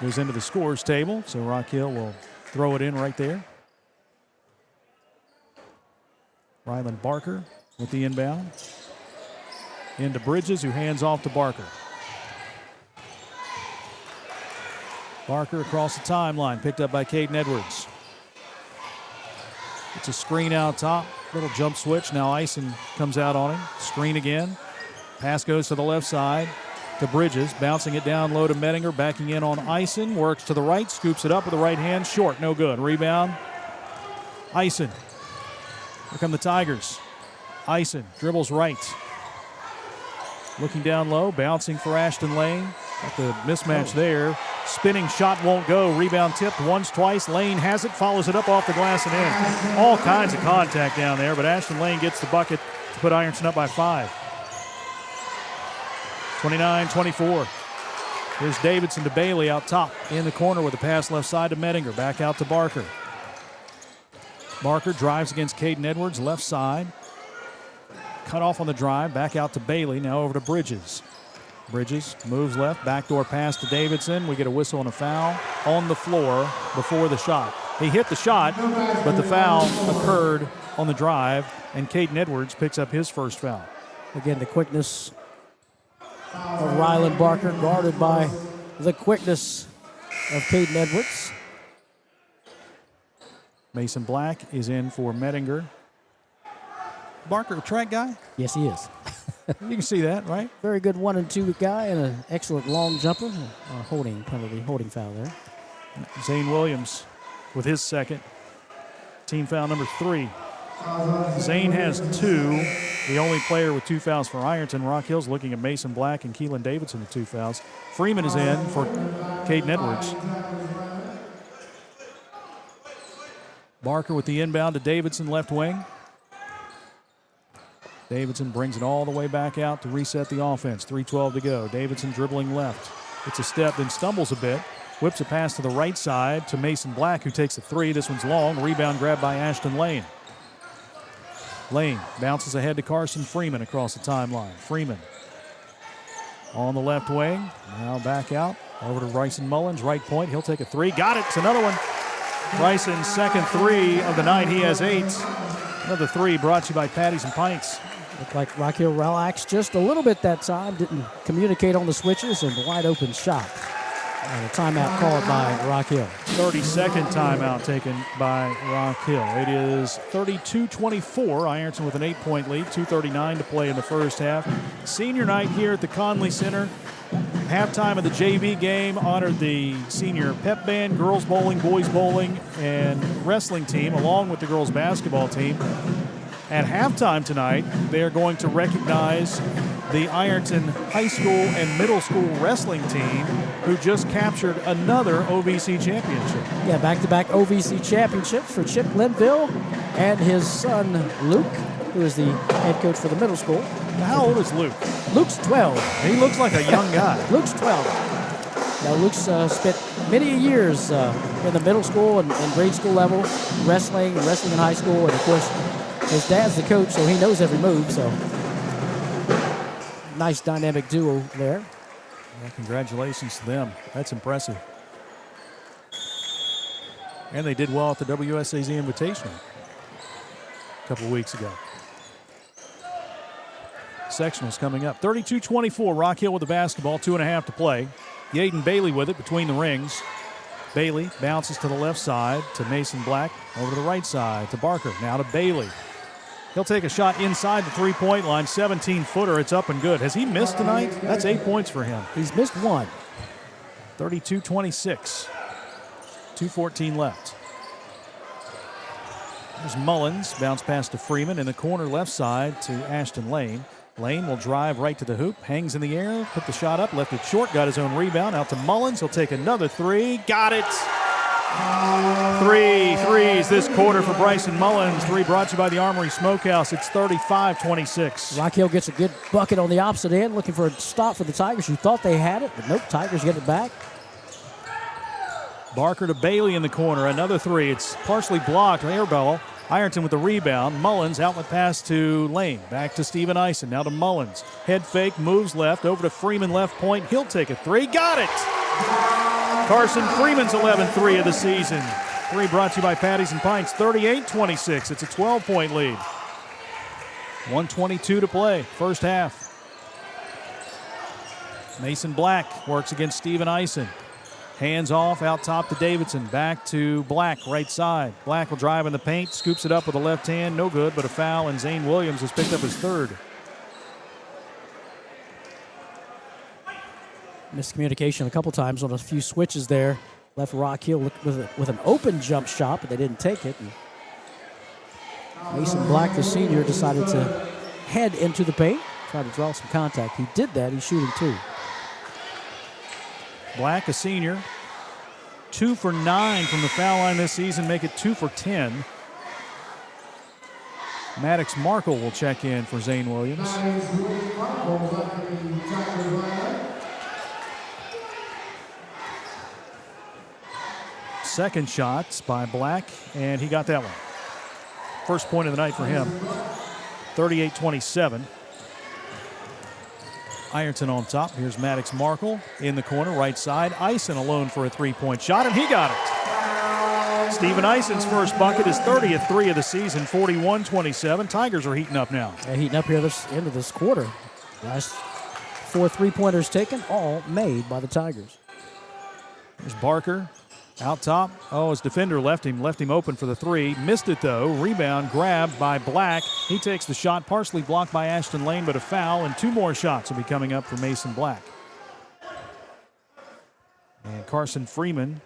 Goes into the scores table, so Rock Hill will throw it in right there. Ryland Barker with the inbound. Into Bridges, who hands off to Barker. Barker across the timeline, picked up by Caden Edwards. It's a screen out top, little jump switch. Now Ison comes out on him. Screen again. Pass goes to the left side to Bridges, bouncing it down low to Mettinger, backing in on Ison, works to the right, scoops it up with the right hand, short, no good. Rebound, Ison. Here come the Tigers. Ison dribbles right. Looking down low, bouncing for Ashton Lane. Got the mismatch there. Spinning shot won't go. Rebound tipped once, twice. Lane has it, follows it up off the glass and in. All kinds of contact down there, but Ashton Lane gets the bucket to put Ironton up by 5. 29-24. Here's Davidson to Bailey out top in the corner with a pass left side to Mettinger. Back out to Barker. Barker drives against Caden Edwards, left side. Cut off on the drive, back out to Bailey, now over to Bridges. Bridges moves left, backdoor pass to Davidson. We get a whistle and a foul on the floor before the shot. He hit the shot, but the foul occurred on the drive, and Caden Edwards picks up his first foul. Again, the quickness of Ryland Barker, guarded by the quickness of Caden Edwards. Mason Black is in for Mettinger. Barker, a track guy? Yes, he is. You can see that, right? Very good 1 and 2 guy and an excellent long jumper. Holding penalty, holding foul there. Zane Williams with his second. Team foul number 3. Zane has 2. The only player with 2 fouls for Ironton. Rock Hill's looking at Mason Black and Keelan Davidson with 2 fouls. Freeman is in for Caden Edwards. Barker with the inbound to Davidson, left wing. Davidson brings it all the way back out to reset the offense. 3:12 to go. Davidson dribbling left. It's a step, then stumbles a bit. Whips a pass to the right side to Mason Black, who takes a 3. This one's long. Rebound grabbed by Ashton Lane. Lane bounces ahead to Carson Freeman across the timeline. Freeman on the left wing. Now back out. Over to Bryson Mullins, right point. He'll take a 3. Got it. It's another one. Bryson's second 3 of the night. He has 8. Another 3 brought to you by Patties and Pints. Looked like Rock Hill relaxed just a little bit that time. Didn't communicate on the switches, and wide open shot. And a timeout called by Rock Hill. 32nd timeout taken by Rock Hill. It is 32-24. Ironton with an 8-point lead. 2:39 to play in the first half. Senior night here at the Conley Center. Halftime of the JV game honored the senior pep band, girls bowling, boys bowling, and wrestling team, along with the girls basketball team. At halftime tonight, they are going to recognize the Ironton High School and Middle School wrestling team, who just captured another OVC championship. Yeah, back-to-back OVC championships for Chip Linville and his son Luke, who is the head coach for the middle school. Now, how old is Luke? Luke's 12. He looks like a young guy. Luke's 12. Now, Luke's spent many years in the middle school and grade school level, wrestling in high school, and of course, his dad's the coach, so he knows every move. So, nice dynamic duo there. Well, congratulations to them. That's impressive. And they did well at the WSAZ Invitational a couple of weeks ago. Sectionals coming up. 32-24, Rock Hill with the basketball, 2.5 to play. Yaden Bailey with it between the rings. Bailey bounces to the left side to Mason Black, over to the right side to Barker, now to Bailey. He'll take a shot inside the three-point line, 17-footer. It's up and good. Has he missed tonight? That's 8 points for him. He's missed 1. 32-26. 2:14 left. There's Mullins, bounce pass to Freeman in the corner left side to Ashton Lane. Lane will drive right to the hoop, hangs in the air, put the shot up, left it short, got his own rebound, out to Mullins. He'll take another 3, got it. 3 threes this quarter for Bryson Mullins. 3 brought to you by the Armory Smokehouse. It's 35-26. Rock Hill gets a good bucket on the opposite end, looking for a stop for the Tigers, who thought they had it, but nope, Tigers get it back. Barker to Bailey in the corner, another 3. It's partially blocked, air ball. Ironton with the rebound. Mullins, outlet pass to Lane. Back to Steven Eisen. Now to Mullins. Head fake, moves left, over to Freeman, left point. He'll take a three. Got it! Carson Freeman's 11th three of the season. Three brought to you by Patties and Pints. 38-26. It's a 12-point lead. 1:22 to play, first half. Mason Black works against Steven Eisen. Hands off, out top to Davidson. Back to Black, right side. Black will drive in the paint, scoops it up with a left hand. No good, but a foul, and Zane Williams has picked up his third. Miscommunication a couple times on a few switches there. Left Rock Hill with an open jump shot, but they didn't take it. And Mason Black, the senior, decided to head into the paint, try to draw some contact. He did that. He's shooting two. Black, a senior, 2 for 9 from the foul line this season, make it 2 for 10. Maddox Markle will check in for Zane Williams. Second shot by Black, and he got that one. First point of the night for him. 38-27. Ironton on top. Here's Maddox Markle in the corner, right side. Eisen alone for a three-point shot, and he got it. Steven Eisen's first bucket, his 30th three of the season, 41-27. Tigers are heating up now. They're heating up here this end of this quarter. Last 4 three-pointers taken, all made by the Tigers. There's Barker out top. Oh, his defender left him open for the three. Missed it, though. Rebound grabbed by Black. He takes the shot, partially blocked by Ashton Lane, but a foul, and 2 more shots will be coming up for Mason Black. And Carson Freeman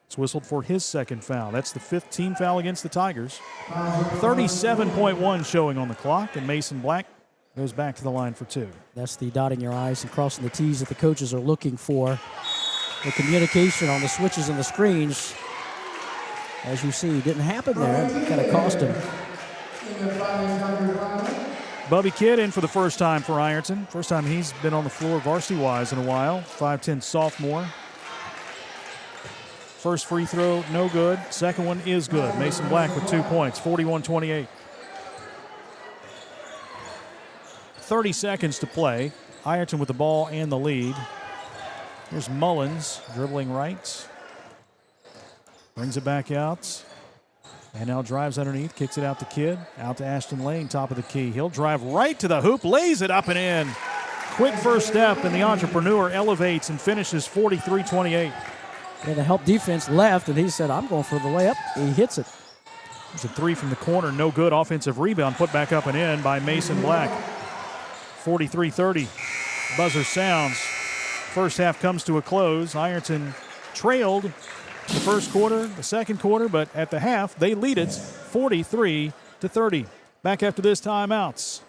is whistled for his second foul. That's the 5th team foul against the Tigers. 37.1 showing on the clock, and Mason Black goes back to the line for 2. That's the dotting your I's and crossing the T's that the coaches are looking for. The communication on the switches and the screens, as you see, didn't happen there. It kind of cost him. Bubby Kidd in for the first time for Ironton. First time he's been on the floor varsity-wise in a while. 5'10 sophomore. First free throw, no good. Second one is good. Mason Black with 2 points, 41-28. 30 seconds to play. Ironton with the ball and the lead. Here's Mullins dribbling right. Brings it back out. And now drives underneath, kicks it out to Kidd. Out to Ashton Lane, top of the key. He'll drive right to the hoop, lays it up and in. Quick first step, and the entrepreneur elevates and finishes 43-28. Yeah, the help defense left, and he said, I'm going for the layup. He hits it. There's a three from the corner, no good. Offensive rebound put back up and in by Mason Black. 43-30. Buzzer sounds. First half comes to a close. Ironton trailed the first quarter, the second quarter, but at the half, they lead it 43-30. Back after this timeouts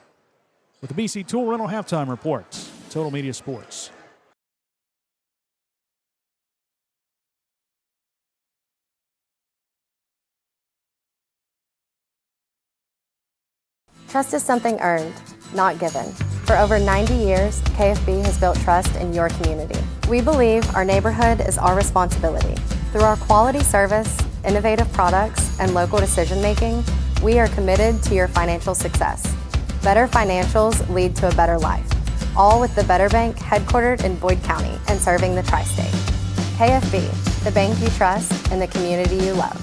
with the BC Tool Rental halftime report. Total Media Sports. Trust is something earned, not given. For over 90 years, KFB has built trust in your community. We believe our neighborhood is our responsibility. Through our quality service, innovative products, and local decision-making, we are committed to your financial success. Better financials lead to a better life, all with the Better Bank headquartered in Boyd County and serving the tri-state. KFB, the bank you trust and the community you love.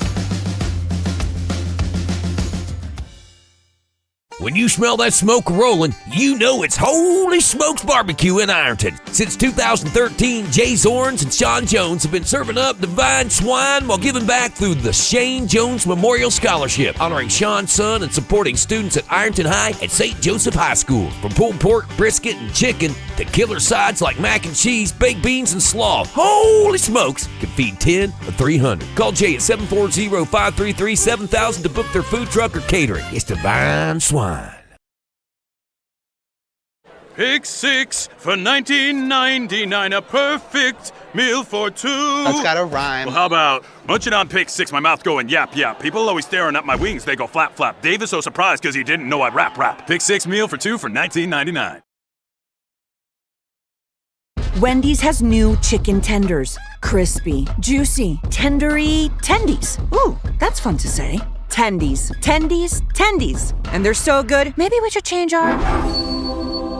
When you smell that smoke rolling, you know it's Holy Smokes Barbecue in Ironton. Since 2013, Jay Zorns and Sean Jones have been serving up divine swine while giving back through the Shane Jones Memorial Scholarship, honoring Sean's son and supporting students at Ironton High and St. Joseph High School. From pulled pork, brisket, and chicken to killer sides like mac and cheese, baked beans, and slaw, Holy Smokes can feed 10 or 300. Call Jay at 740-533-7000 to book their food truck or catering. It's divine swine. Pick six for $19.99, a perfect meal for two. That's gotta rhyme. Well, how about munching on pick six, my mouth going yap, yap. People always staring at my wings, they go flap, flap. Dave is so surprised because he didn't know I'd rap. Pick six meal for two for $19.99. Wendy's has new chicken tenders. Crispy, juicy, tendery tendies. Ooh, that's fun to say. Tendies, tendies, tendies. And they're so good, maybe we should change our...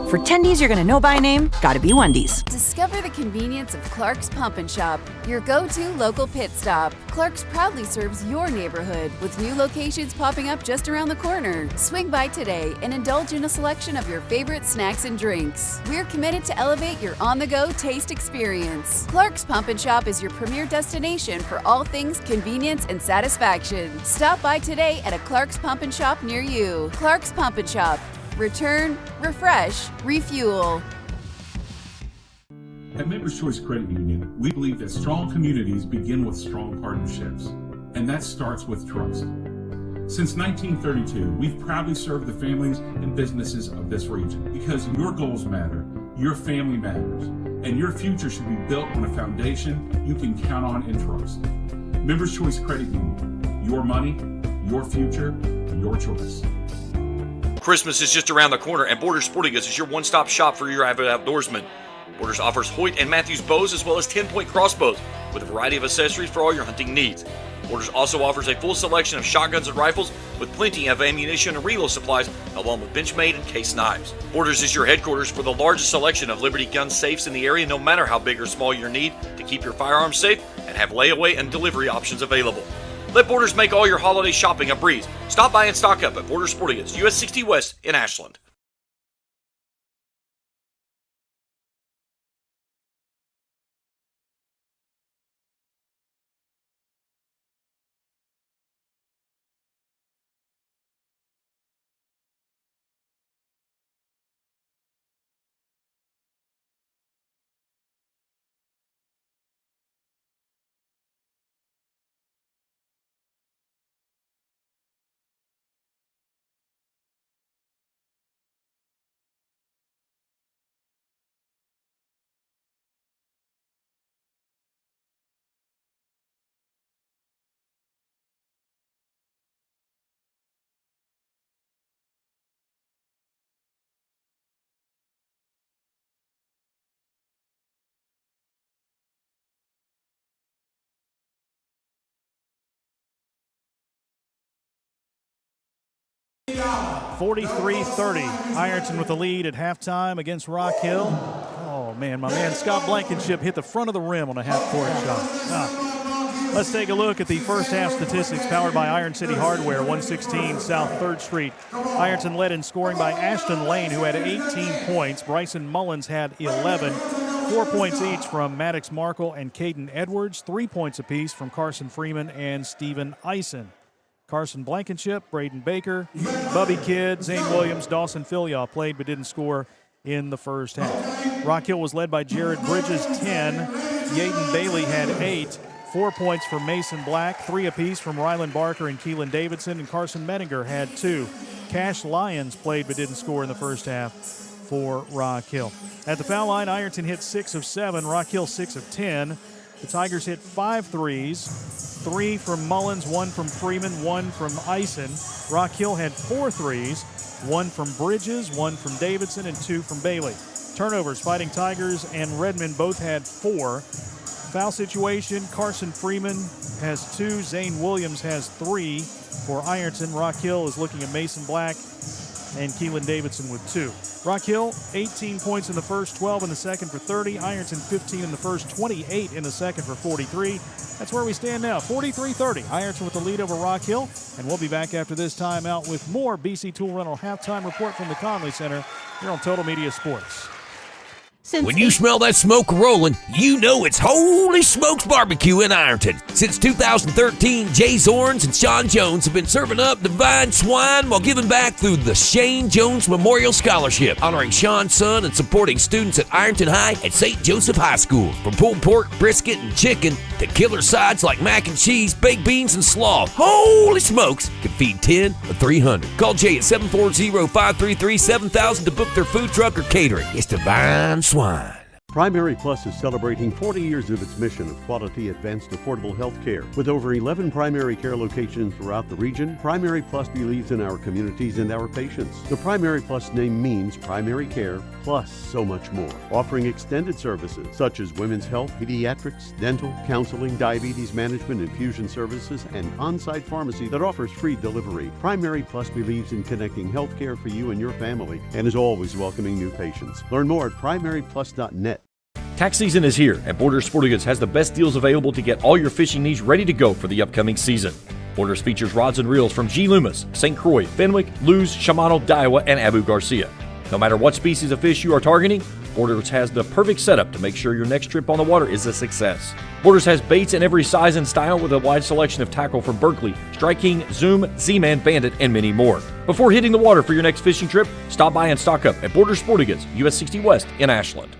For tendies you're gonna know by name, gotta be Wendy's. Discover the convenience of Clark's Pump and Shop, your go-to local pit stop. Clark's proudly serves your neighborhood with new locations popping up just around the corner. Swing by today and indulge in a selection of your favorite snacks and drinks. We're committed to elevate your on-the-go taste experience. Clark's Pump and Shop is your premier destination for all things convenience and satisfaction. Stop by today at a Clark's Pump and Shop near you. Clark's Pump and Shop. Return, refresh, refuel. At Members Choice Credit Union, we believe that strong communities begin with strong partnerships, and that starts with trust. Since 1932, we've proudly served the families and businesses of this region because your goals matter, your family matters, and your future should be built on a foundation you can count on and trust. Members Choice Credit Union, your money, your future, your choice. Christmas is just around the corner, and Borders Sporting Goods is your one-stop shop for your avid outdoorsman. Borders offers Hoyt and Matthews bows as well as 10-point crossbows with a variety of accessories for all your hunting needs. Borders also offers a full selection of shotguns and rifles with plenty of ammunition and reload supplies along with Benchmade and case knives. Borders is your headquarters for the largest selection of Liberty gun safes in the area, no matter how big or small your need to keep your firearms safe, and have layaway and delivery options available. Let Borders make all your holiday shopping a breeze. Stop by and stock up at Borders Sporting Goods, US 60 West in Ashland. (43-30). Ironton with the lead at halftime against Rock Hill. Oh, man, my man Scott Blankenship hit the front of the rim on a half-court shot. Let's take a look at the first half statistics powered by Iron City Hardware, 116 South 3rd Street. Ironton led in scoring by Ashton Lane, who had 18 points. Bryson Mullins had 11. 4 points each from Maddox Markle and Caden Edwards. 3 points apiece from Carson Freeman and Steven Eisen. Carson Blankenship, Braden Baker, Bubby Kidd, Zane Williams, Dawson Filiaw played but didn't score in the first half. Rock Hill was led by Jared Bridges, 10. Yaden Bailey had 8. 4 points from Mason Black, 3 apiece from Rylan Barker and Keelan Davidson, and Carson Menninger had 2. Cash Lyons played but didn't score in the first half for Rock Hill. At the foul line, Ironton hit 6 of 7, Rock Hill 6 of 10. The Tigers hit 5 threes, 3 from Mullins, 1 from Freeman, 1 from Eisen. Rock Hill had 4 threes, 1 from Bridges, 1 from Davidson, and 2 from Bailey. Turnovers, Fighting Tigers and Redmond both had 4. Foul situation, Carson Freeman has 2, Zane Williams has 3 for Ironton. Rock Hill is looking at Mason Black and Keelan Davidson with 2. Rock Hill, 18 points in the first, 12 in the second for 30. Ironton, 15 in the first, 28 in the second for 43. That's where we stand now, 43-30. Ironton with the lead over Rock Hill, and we'll be back after this timeout with more BC Tool Rental halftime report from the Conley Center here on Total Media Sports. When you smell that smoke rolling, you know it's Holy Smokes Barbecue in Ironton. Since 2013, Jay Zorns and Sean Jones have been serving up divine swine while giving back through the Shane Jones Memorial Scholarship, honoring Sean's son and supporting students at Ironton High and St. Joseph High School. From pulled pork, brisket, and chicken to killer sides like mac and cheese, baked beans, and slaw, Holy Smokes can feed 10 or 300. Call Jay at 740-533-7000 to book their food truck or catering. It's divine swine. Primary Plus is celebrating 40 years of its mission of quality, advanced, affordable health care. With over 11 primary care locations throughout the region, Primary Plus believes in our communities and our patients. The Primary Plus name means primary care plus so much more, offering extended services such as women's health, pediatrics, dental, counseling, diabetes management, infusion services, and on-site pharmacy that offers free delivery. Primary Plus believes in connecting health care for you and your family and is always welcoming new patients. Learn more at primaryplus.net. Tax season is here, and Borders Sporting Goods has the best deals available to get all your fishing needs ready to go for the upcoming season. Borders features rods and reels from G. Loomis, St. Croix, Fenwick, Luz, Shimano, Daiwa, and Abu Garcia. No matter what species of fish you are targeting, Borders has the perfect setup to make sure your next trip on the water is a success. Borders has baits in every size and style with a wide selection of tackle from Berkley, Strike King, Zoom, Z-Man, Bandit, and many more. Before hitting the water for your next fishing trip, stop by and stock up at Borders Sporting Goods, US 60 West in Ashland.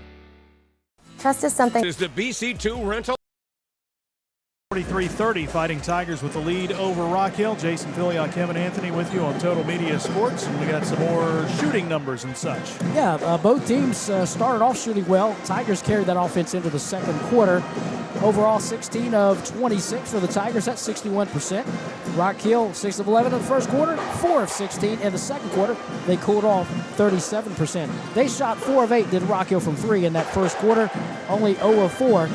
Trust is something. Is the BC2 rental. 43-30, Fighting Tigers with the lead over Rock Hill. Jason Filion, Kevin Anthony with you on Total Media Sports. And we got some more shooting numbers and such. Yeah, both teams started off shooting well. Tigers carried that offense into the second quarter. Overall, 16 of 26 for the Tigers. That's 61%. Rock Hill, 6 of 11 in the first quarter, 4 of 16 in the second quarter. They cooled off 37%. They shot 4 of 8, did Rock Hill from 3 in that first quarter. Only 0 of 4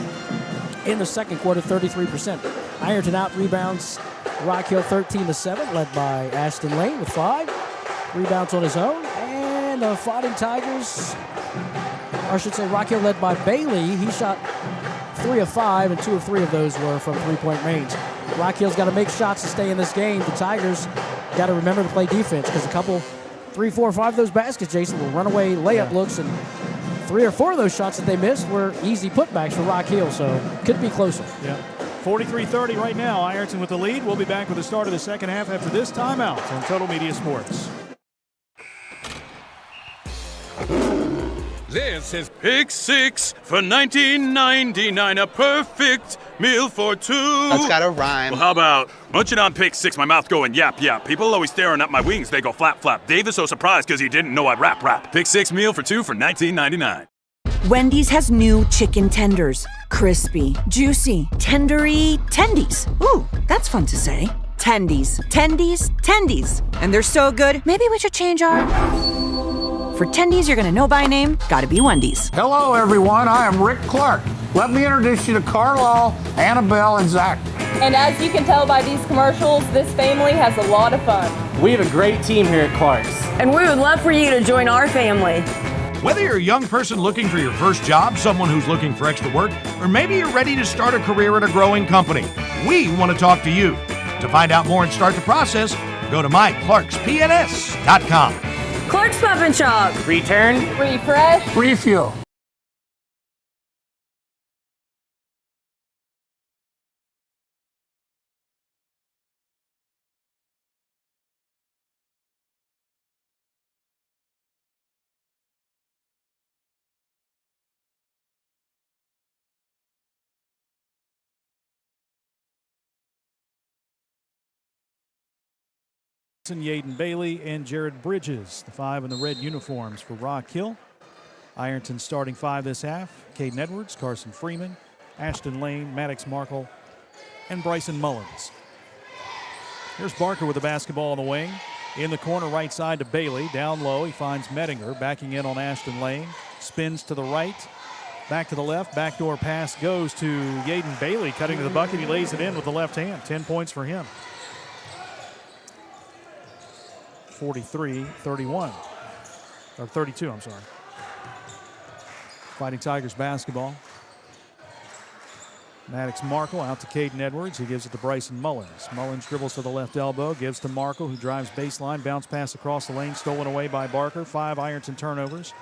in the second quarter, 33%. Ironton out rebounds Rock Hill 13-7, led by Ashton Lane with 5 rebounds on his own. And the Fighting Tigers, or I should say Rock Hill led by Bailey. He shot 3 of 5, and 2 of 3 of those were from three-point range. Rock Hill's got to make shots to stay in this game. The Tigers got to remember to play defense, because a couple, 3, 4, 5 of those baskets, Jason, were runaway layup looks, and 3 or 4 of those shots that they missed were easy putbacks for Rock Hill, so could be closer. Yeah. 43-30 right now. Ironton with the lead. We'll be back with the start of the second half after this timeout on Total Media Sports. This is Pick 6 for $19.99, a perfect meal for 2. That's gotta rhyme. Well, how about munching on Pick 6, my mouth going yap, yap. People always staring at my wings, they go flap, flap. Dave is so surprised because he didn't know I'd rap. Pick 6 meal for 2 for $19.99. Wendy's has new chicken tenders. Crispy, juicy, tendery tendies. Ooh, that's fun to say. Tendies, tendies, tendies. And they're so good, maybe we should change our... For tendies you're gonna know by name, gotta be Wendy's. Hello everyone, I am Rick Clark. Let me introduce you to Carlisle, Annabelle, and Zach. And as you can tell by these commercials, this family has a lot of fun. We have a great team here at Clark's. And we would love for you to join our family. Whether you're a young person looking for your first job, someone who's looking for extra work, or maybe you're ready to start a career at a growing company, we want to talk to you. To find out more and start the process, go to myclarkspns.com. Clark's Pump and Shop. Return. Refresh. Refuel. Yaden Bailey and Jared Bridges, the 5 in the red uniforms for Rock Hill. Ironton starting 5 this half. Caden Edwards, Carson Freeman, Ashton Lane, Maddox Markle, and Bryson Mullins. Here's Barker with the basketball on the wing. In the corner, right side to Bailey. Down low, he finds Mettinger, backing in on Ashton Lane. Spins to the right, back to the left. Backdoor pass goes to Yaden Bailey, cutting to the bucket. He lays it in with the left hand. 10 points for him. 43-31, or 32, I'm sorry. Fighting Tigers basketball. Maddox Markle out to Caden Edwards. He gives it to Bryson Mullins. Mullins dribbles to the left elbow, gives to Markle, who drives baseline. Bounce pass across the lane, stolen away by Barker. 5 Ironton turnovers.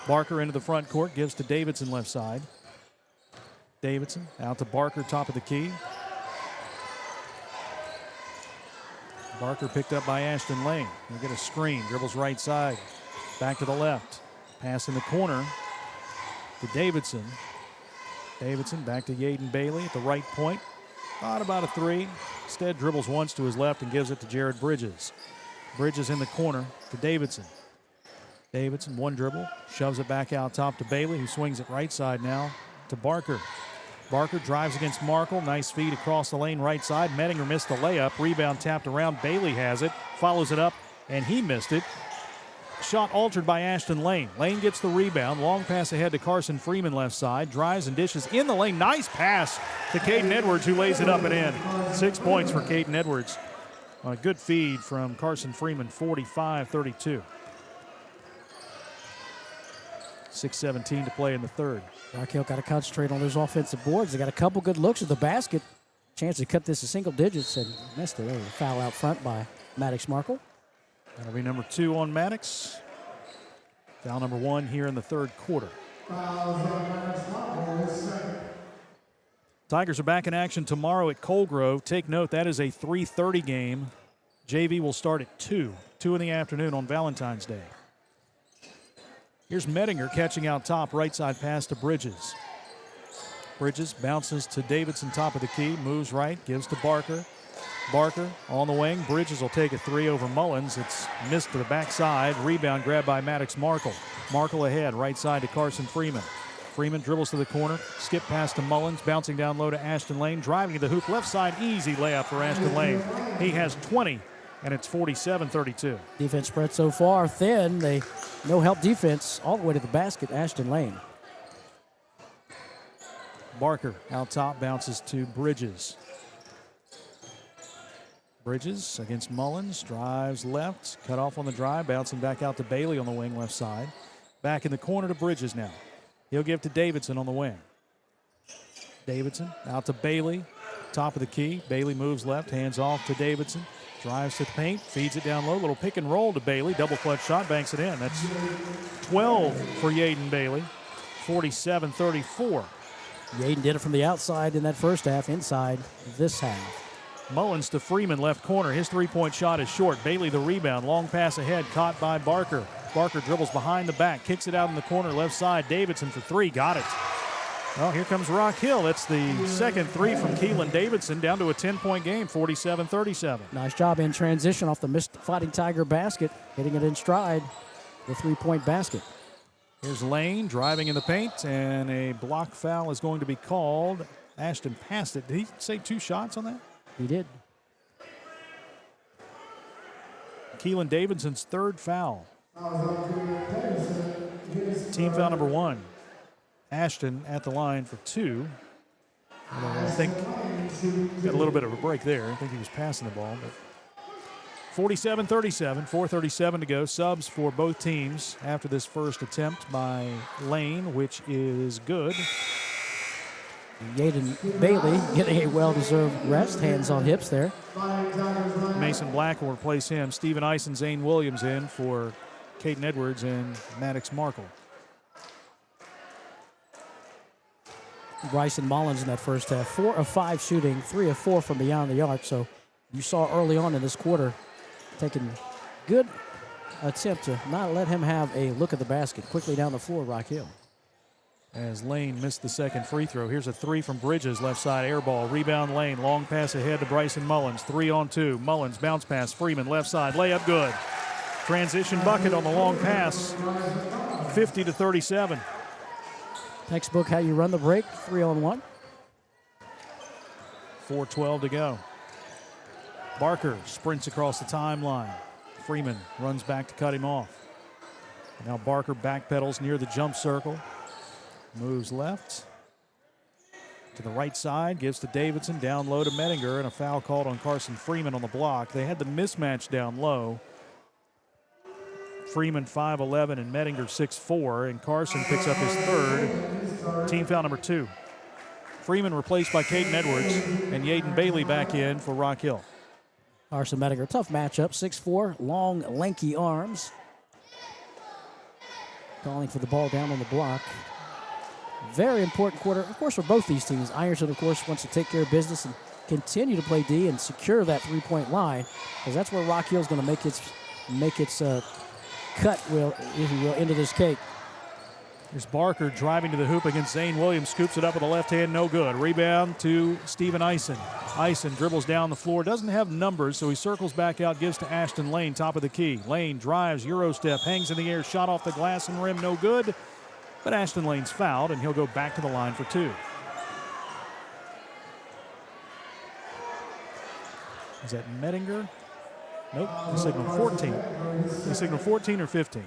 Barker into the front court, gives to Davidson left side. Davidson out to Barker, top of the key. Barker picked up by Ashton Lane. He'll get a screen, dribbles right side, back to the left. Pass in the corner to Davidson. Davidson back to Yaden Bailey at the right point. Thought about a 3. Instead dribbles once to his left and gives it to Jared Bridges. Bridges in the corner to Davidson. Davidson, one dribble, shoves it back out top to Bailey, who swings it right side now to Barker. Barker drives against Markle. Nice feed across the lane right side. Mettinger missed the layup. Rebound tapped around. Bailey has it. Follows it up, and he missed it. Shot altered by Ashton Lane. Lane gets the rebound. Long pass ahead to Carson Freeman left side. Drives and dishes in the lane. Nice pass to Caden Edwards, who lays it up and in. 6 points for Caden Edwards on a good feed from Carson Freeman, 45-32. 6:17 to play in the third. Rock Hill got to concentrate on those offensive boards. They got a couple good looks at the basket. Chance to cut this to single digits and missed it. There was a foul out front by Maddox Markle. That'll be number 2 on Maddox. Foul number 1 here in the third quarter. Tigers are back in action tomorrow at Colgrove. Take note, that is a 3:30 game. JV will start at 2 in the afternoon on Valentine's Day. Here's Mettinger catching out top, right side pass to Bridges. Bridges bounces to Davidson, top of the key, moves right, gives to Barker. Barker on the wing. Bridges will take a 3 over Mullins. It's missed to the backside. Rebound grabbed by Maddox Markle. Markle ahead, right side to Carson Freeman. Freeman dribbles to the corner, skip pass to Mullins, bouncing down low to Ashton Lane, driving to the hoop, left side, easy layup for Ashton Lane. He has 20, and it's 47-32. Defense spread so far thin. No help defense all the way to the basket. Ashton Lane. Barker out top, bounces to Bridges. Bridges against Mullins, drives left, cut off on the drive, bouncing back out to Bailey on the wing left side. Back in the corner to Bridges now. He'll give to Davidson on the wing. Davidson out to Bailey, top of the key. Bailey moves left, hands off to Davidson. Drives to the paint, feeds it down low, little pick and roll to Bailey, double clutch shot, banks it in. That's 12 for Yaden Bailey, 47-34. Yaden did it from the outside in that first half, inside this half. Mullins to Freeman, left corner. His three-point shot is short. Bailey the rebound, long pass ahead, caught by Barker. Barker dribbles behind the back, kicks it out in the corner, left side. Davidson for 3, got it. Well, here comes Rock Hill. That's the second 3 from Keelan Davidson, down to a 10-point game, 47-37. Nice job in transition off the missed Fighting Tiger basket, hitting it in stride, the 3-point basket. Here's Lane driving in the paint, and a block foul is going to be called. Ashton passed it. Did he say 2 shots on that? He did. Keelan Davidson's third foul. Team foul number 1. Ashton at the line for 2. I think got a little bit of a break there. I think he was passing the ball. But 47-37, 4:37 to go. Subs for both teams after this first attempt by Lane, which is good. Yaden Bailey getting a well-deserved rest, hands on hips there. Mason Black will replace him. Steven Ice and Zane Williams in for Caden Edwards and Maddox Markle. Bryson Mullins in that first half, 4 of 5 shooting, 3 of 4 from beyond the arc. So you saw early on in this quarter, taking good attempt to not let him have a look at the basket. Quickly down the floor, Rock Hill. As Lane missed the second free throw. Here's a 3 from Bridges, left side air ball. Rebound Lane, long pass ahead to Bryson Mullins. 3-on-2. Mullins bounce pass. Freeman left side, layup good. Transition bucket on the long pass. 50-37. Textbook how you run the break, 3-on-1. 4:12 to go. Barker sprints across the timeline. Freeman runs back to cut him off. Now Barker backpedals near the jump circle. Moves left to the right side, gives to Davidson, down low to Mettinger, and a foul called on Carson Freeman on the block. They had the mismatch down low. Freeman 5'11" and Mettinger 6'4", and Carson picks up his third. Team foul number 2. Freeman replaced by Caden Edwards, and Yaden Bailey back in for Rock Hill. Carson Mettinger, tough matchup, 6'4", long, lanky arms. Calling for the ball down on the block. Very important quarter, of course, for both these teams. Ironton, of course, wants to take care of business and continue to play D and secure that 3-point line, because that's where Rock Hill is going to make its cut, if you will, into this cake. Here's Barker driving to the hoop against Zane Williams. Scoops it up with the left hand, no good. Rebound to Steven Eisen. Eisen dribbles down the floor, doesn't have numbers, so he circles back out, gives to Ashton Lane, top of the key. Lane drives, Euro step, hangs in the air, shot off the glass and rim, no good. But Ashton Lane's fouled, and he'll go back to the line for 2. Is that Mettinger? Nope, he signaled 14. He signaled 14 or 15.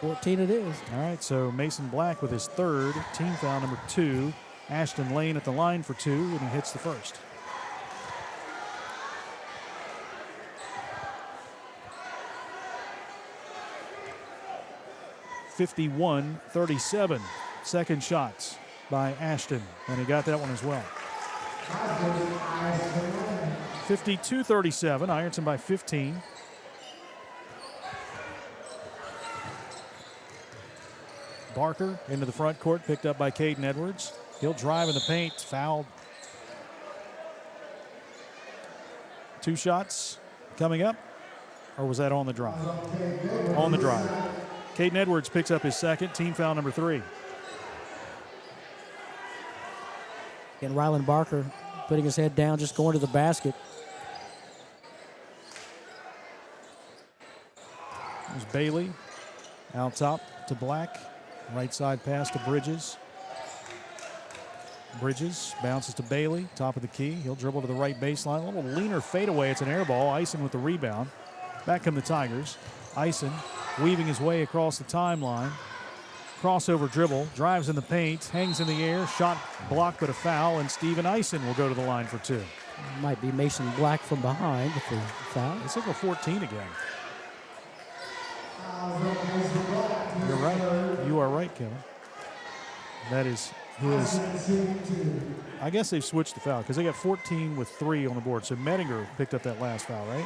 14 it is. All right, so Mason Black with his 3rd, team foul number 2. Ashton Lane at the line for 2, and he hits the first. (51-37). Second shots by Ashton, and he got that one as well. 52-37, Ironton by 15. Barker into the front court, picked up by Caden Edwards. He'll drive in the paint, fouled. 2 shots coming up, or was that on the drive? On the drive. Caden Edwards picks up his 2nd, team foul number 3. And Rylan Barker putting his head down, just going to the basket. There's Bailey out top to Black. Right side pass to Bridges. Bridges bounces to Bailey, top of the key. He'll dribble to the right baseline. A little leaner fadeaway. It's an air ball. Eisen with the rebound. Back come the Tigers. Eisen weaving his way across the timeline. Crossover dribble, drives in the paint, hangs in the air, shot blocked but a foul, and Steven Eisen will go to the line for 2. Might be Mason Black from behind with the foul. It's like a 14 again. You're right. You are right, Kevin. That is his. I guess they've switched the foul because they got 14 with 3 on the board. So Mettinger picked up that last foul, right?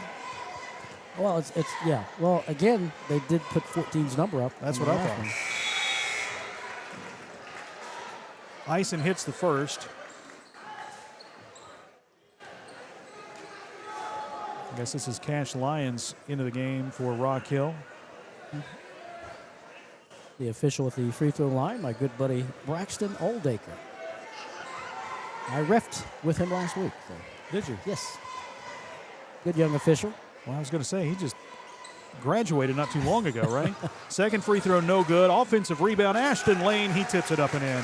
Well, it's yeah. Well, again, they did put 14's number up. That's what I thought. Eisen hits the first. I guess this is Cash Lyons into the game for Rock Hill. The official at the free throw line, my good buddy Braxton Oldacre. I reffed with him last week. So. Did you? Yes. Good young official. Well, I was going to say, he just graduated not too long ago, right? Second free throw, no good. Offensive rebound, Ashton Lane, he tips it up and in.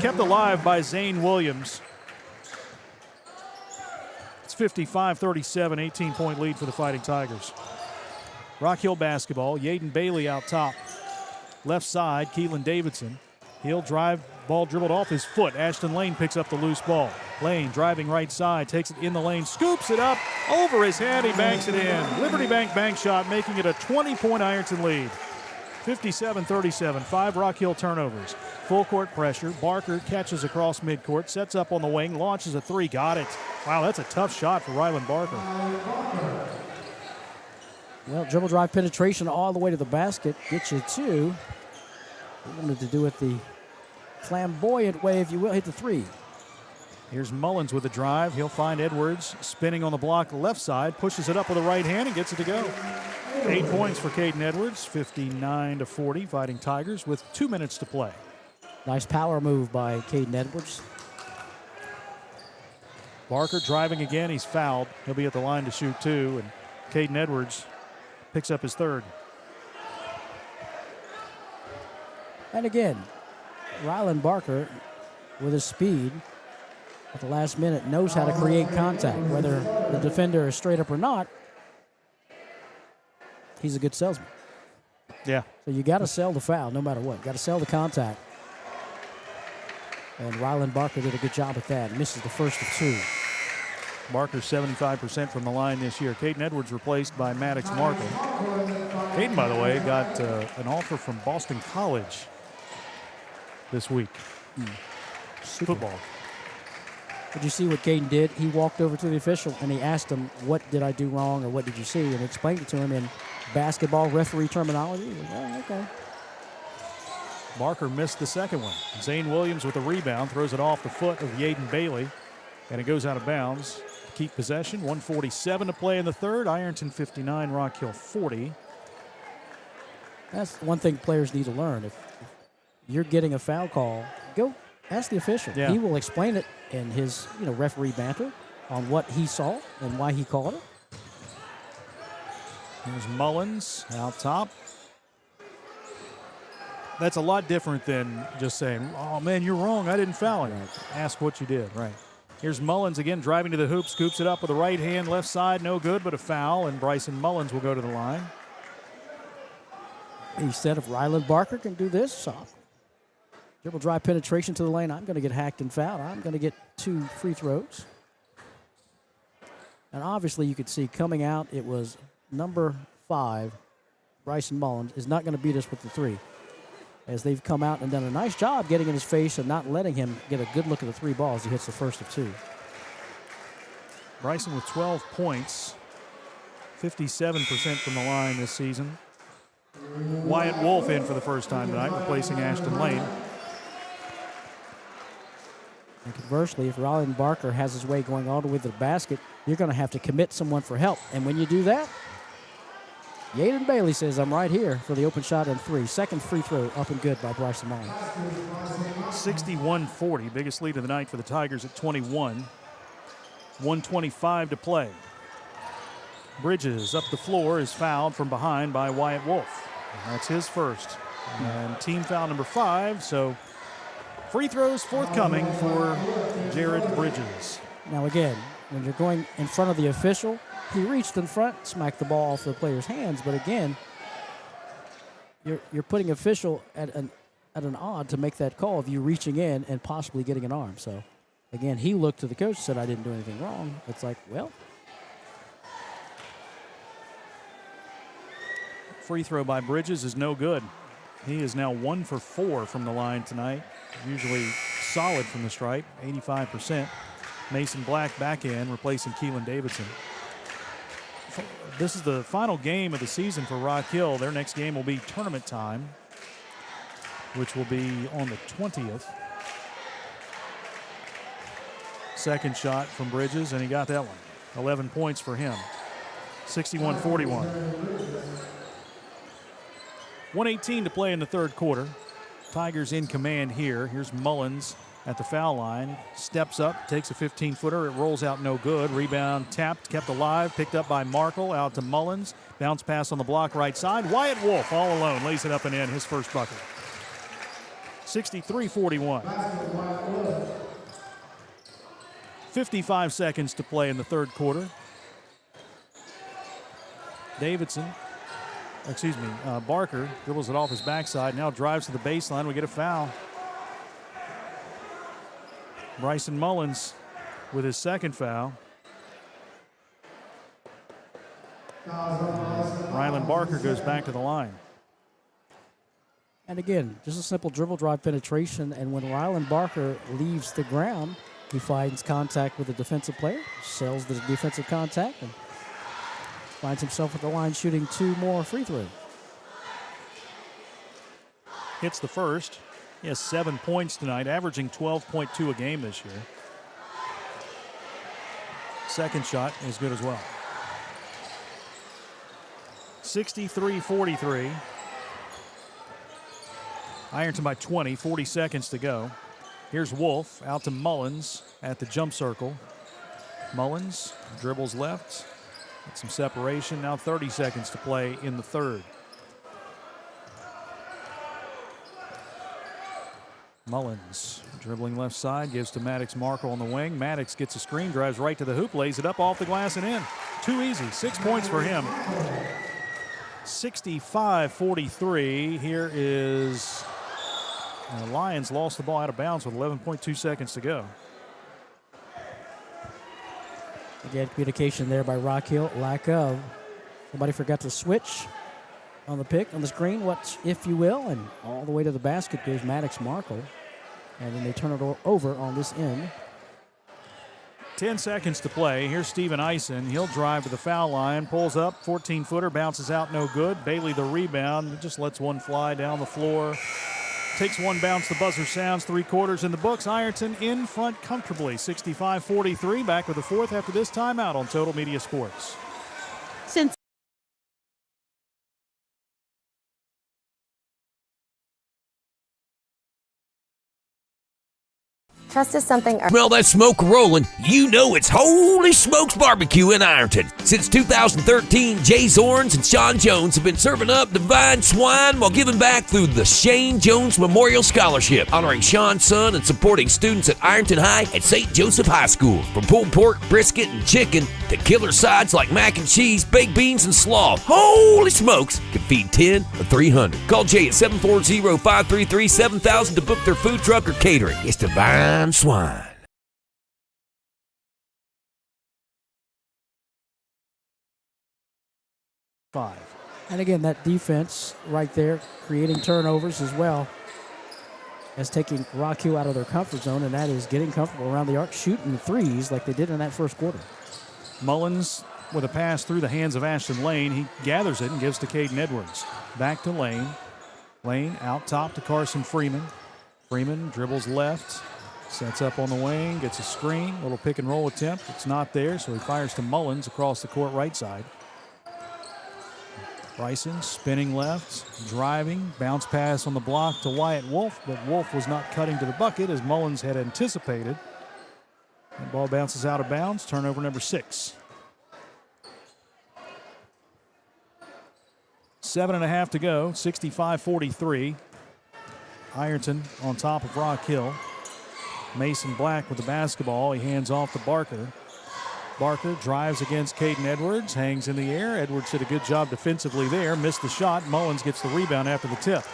Kept alive by Zane Williams. It's 55-37, 18-point lead for the Fighting Tigers. Rock Hill basketball, Yaden Bailey out top. Left side, Keelan Davidson. He'll drive, ball dribbled off his foot. Ashton Lane picks up the loose ball. Lane driving right side, takes it in the lane, scoops it up over his head, he banks it in. Liberty bank shot, making it a 20-point Ironton lead. 57-37, 5 Rock Hill turnovers. Full court pressure, Barker catches across midcourt, sets up on the wing, launches a 3, got it. Wow, that's a tough shot for Rylan Barker. Well, dribble drive penetration all the way to the basket, gets you 2. He wanted to do it the flamboyant way, if you will, hit the 3. Here's Mullins with a drive. He'll find Edwards spinning on the block left side, pushes it up with the right hand and gets it to go. 8 points for Caden Edwards, 59-40, Fighting Tigers with 2 minutes to play. Nice power move by Caden Edwards. Barker driving again, he's fouled. He'll be at the line to shoot 2, and Caden Edwards picks up his 3rd. And again, Rylan Barker, with his speed, at the last minute, knows how to create contact. Whether the defender is straight up or not, he's a good salesman. Yeah. So you got to sell the foul no matter what. Got to sell the contact. And Rylan Barker did a good job at that. Misses the first of 2. Barker 75% from the line this year. Caden Edwards replaced by Maddox Markle. Caden, by the way, got an offer from Boston College this week. Football. Did you see what Caden did? He walked over to the official and he asked him, what did I do wrong or what did you see? And explained it to him in basketball referee terminology. He was, oh, okay. Barker missed the second one. Zane Williams with a rebound, throws it off the foot of Yaden Bailey, and it goes out of bounds to keep possession. 1:47 to play in the third. Ironton 59, Rock Hill 40. That's one thing players need to learn. If you're getting a foul call, go ask the official. Yeah. He will explain it in his referee banter on what he saw and why he called it. Here's Mullins out top. That's a lot different than just saying, oh, man, you're wrong. I didn't foul him. Right. Ask what you did. Right. Here's Mullins again driving to the hoop, scoops it up with the right hand, left side, no good, but a foul, and Bryson Mullins will go to the line. He said if Ryland Barker can do this, dribble drive penetration to the lane, I'm going to get hacked and fouled. I'm going to get 2 free throws. And obviously you could see coming out, it was number 5, Bryson Mullins, is not going to beat us with the 3. As they've come out and done a nice job getting in his face and not letting him get a good look at the 3 balls. He hits the first of 2. Bryson with 12 points, 57% from the line this season. Wyatt Wolf in for the first time tonight, replacing Ashton Lane. And conversely, if Ryland Barker has his way going all the way to the basket, you're going to have to commit someone for help. And when you do that, Yaden Bailey says, I'm right here for the open shot and 3. Second free throw up and good by Bryson Mullins. 61-40, biggest lead of the night for the Tigers at 21. 1:25 to play. Bridges up the floor is fouled from behind by Wyatt Wolf. And that's his first. And team foul number 5, so free throws forthcoming for Jared Bridges. Now again, when you're going in front of the official, he reached in front, smacked the ball off the player's hands, but again, you're putting official at an odd to make that call of you reaching in and possibly getting an arm. So again, he looked to the coach and said, I didn't do anything wrong. It's like, well. Free throw by Bridges is no good. He is now 1 for 4 from the line tonight. Usually solid from the stripe, 85%. Mason Black back in, replacing Keelan Davidson. This is the final game of the season for Rock Hill. Their next game will be tournament time, which will be on the 20th. Second shot from Bridges, and he got that one. 11 points for him. 61-41. 1:18 to play in the third quarter. Tigers in command here. Here's Mullins at the foul line. Steps up, takes a 15-footer. It rolls out no good. Rebound tapped, kept alive. Picked up by Markle. Out to Mullins. Bounce pass on the block right side. Wyatt Wolf all alone. Lays it up and in. His first bucket. 63-41. 55 seconds to play in the third quarter. Barker dribbles it off his backside, now drives to the baseline. We get a foul. Bryson Mullins with his second foul. Ryland Barker goes back to the line. And again, just a simple dribble drive penetration, and when Ryland Barker leaves the ground, he finds contact with the defensive player, sells the defensive contact, and finds himself at the line shooting 2 more free throws. Hits the first. He has 7 points tonight, averaging 12.2 a game this year. Second shot is good as well. 63-43. Ironton by 20, 40 seconds to go. Here's Wolf out to Mullins at the jump circle. Mullins dribbles left. Get some separation. Now 30 seconds to play in the third. Mullins dribbling left side, gives to Maddox Markle on the wing. Maddox gets a screen, drives right to the hoop, lays it up off the glass and in. Too easy. 6 points for him. 65-43. Here is the Lions lost the ball out of bounds with 11.2 seconds to go. Again, communication there by Rock Hill. Lack of. Somebody forgot to switch on the pick, on the screen, what if you will, and all the way to the basket goes Maddox Markle. And then they turn it over on this end. 10 seconds to play. Here's Steven Eisen. He'll drive to the foul line, pulls up, 14-footer, bounces out, no good. Bailey the rebound, just lets one fly down the floor. Takes one bounce, the buzzer sounds, 3 quarters in the books. Ironton in front comfortably, 65-43. Back with the fourth after this timeout on Total Media Sports. Since Trust is something. Smell that smoke rolling, you know it's Holy Smokes Barbecue in Ironton. Since 2013, Jay Zorns and Sean Jones have been serving up divine swine while giving back through the Shane Jones Memorial Scholarship, honoring Sean's son and supporting students at Ironton High and St. Joseph High School. From pulled pork, brisket, and chicken to killer sides like mac and cheese, baked beans, and slaw, Holy Smokes can feed 10 or 300. Call Jay at 740-533-7000 to book their food truck or catering. It's divine swine. And again, that defense right there, creating turnovers as well as taking Rock Hill out of their comfort zone, and that is getting comfortable around the arc, shooting the threes like they did in that first quarter. Mullins with a pass through the hands of Ashton Lane. He gathers it and gives to Caden Edwards. Back to Lane. Lane out top to Carson Freeman. Freeman dribbles left, sets up on the wing, gets a screen, little pick and roll attempt. It's not there, so he fires to Mullins across the court right side. Bryson spinning left, driving, bounce pass on the block to Wyatt Wolf, but Wolf was not cutting to the bucket as Mullins had anticipated. The ball bounces out of bounds, turnover number 6. 7.5 to go, 65-43. Ironton on top of Rock Hill. Mason Black with the basketball. He hands off to Barker. Barker drives against Caden Edwards, hangs in the air. Edwards did a good job defensively there, missed the shot. Mullins gets the rebound after the tip.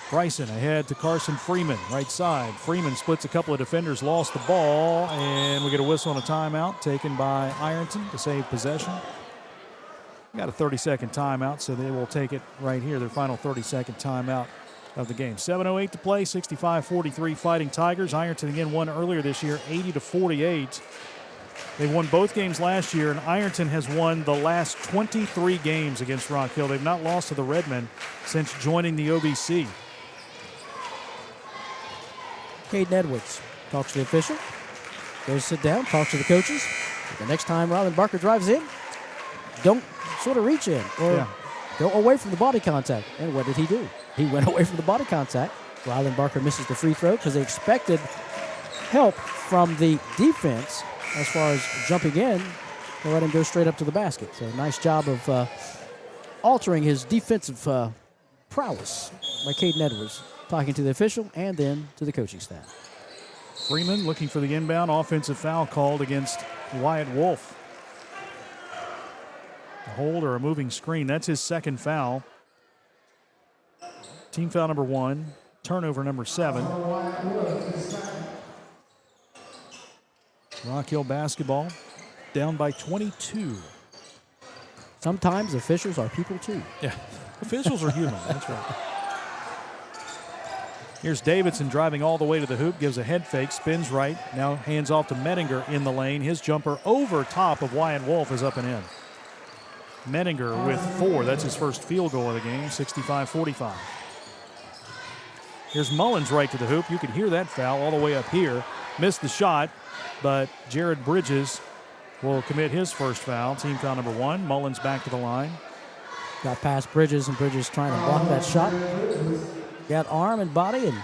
Bryson ahead to Carson Freeman, right side. Freeman splits a couple of defenders, lost the ball, and we get a whistle on a timeout taken by Ironton to save possession. We got a 30-second timeout, so they will take it right here, their final 30-second timeout of the game. 7:08 to play, 65-43 Fighting Tigers. Ironton again won earlier this year, 80-48. They won both games last year, and Ironton has won the last 23 games against Rock Hill. They've not lost to the Redmen since joining the OBC. Caden Edwards talks to the official, goes sit down, talks to the coaches. The next time Robin Barker drives in, don't sort of reach in or go away from the body contact. And what did he do? He went away from the body contact. Robin Barker misses the free throw because they expected help from the defense as far as jumping in. They let him go straight up to the basket. So nice job of altering his defensive prowess by Caden Edwards, talking to the official and then to the coaching staff. Freeman looking for the inbound offensive foul called against Wyatt Wolf. A hold or a moving screen. That's his second foul. Team foul number 1, turnover number 7. Rock Hill basketball down by 22. Sometimes officials are people too. Yeah, officials are human. That's right. Here's Davidson driving all the way to the hoop, gives a head fake, spins right, now hands off to Mettinger in the lane. His jumper over top of Wyatt Wolf is up and in. Mettinger with 4. That's his first field goal of the game, 65-45. Here's Mullins right to the hoop. You can hear that foul all the way up here. Missed the shot, but Jared Bridges will commit his first foul. Team foul number 1. Mullins back to the line. Got past Bridges, and Bridges trying to block that shot. Got arm and body, and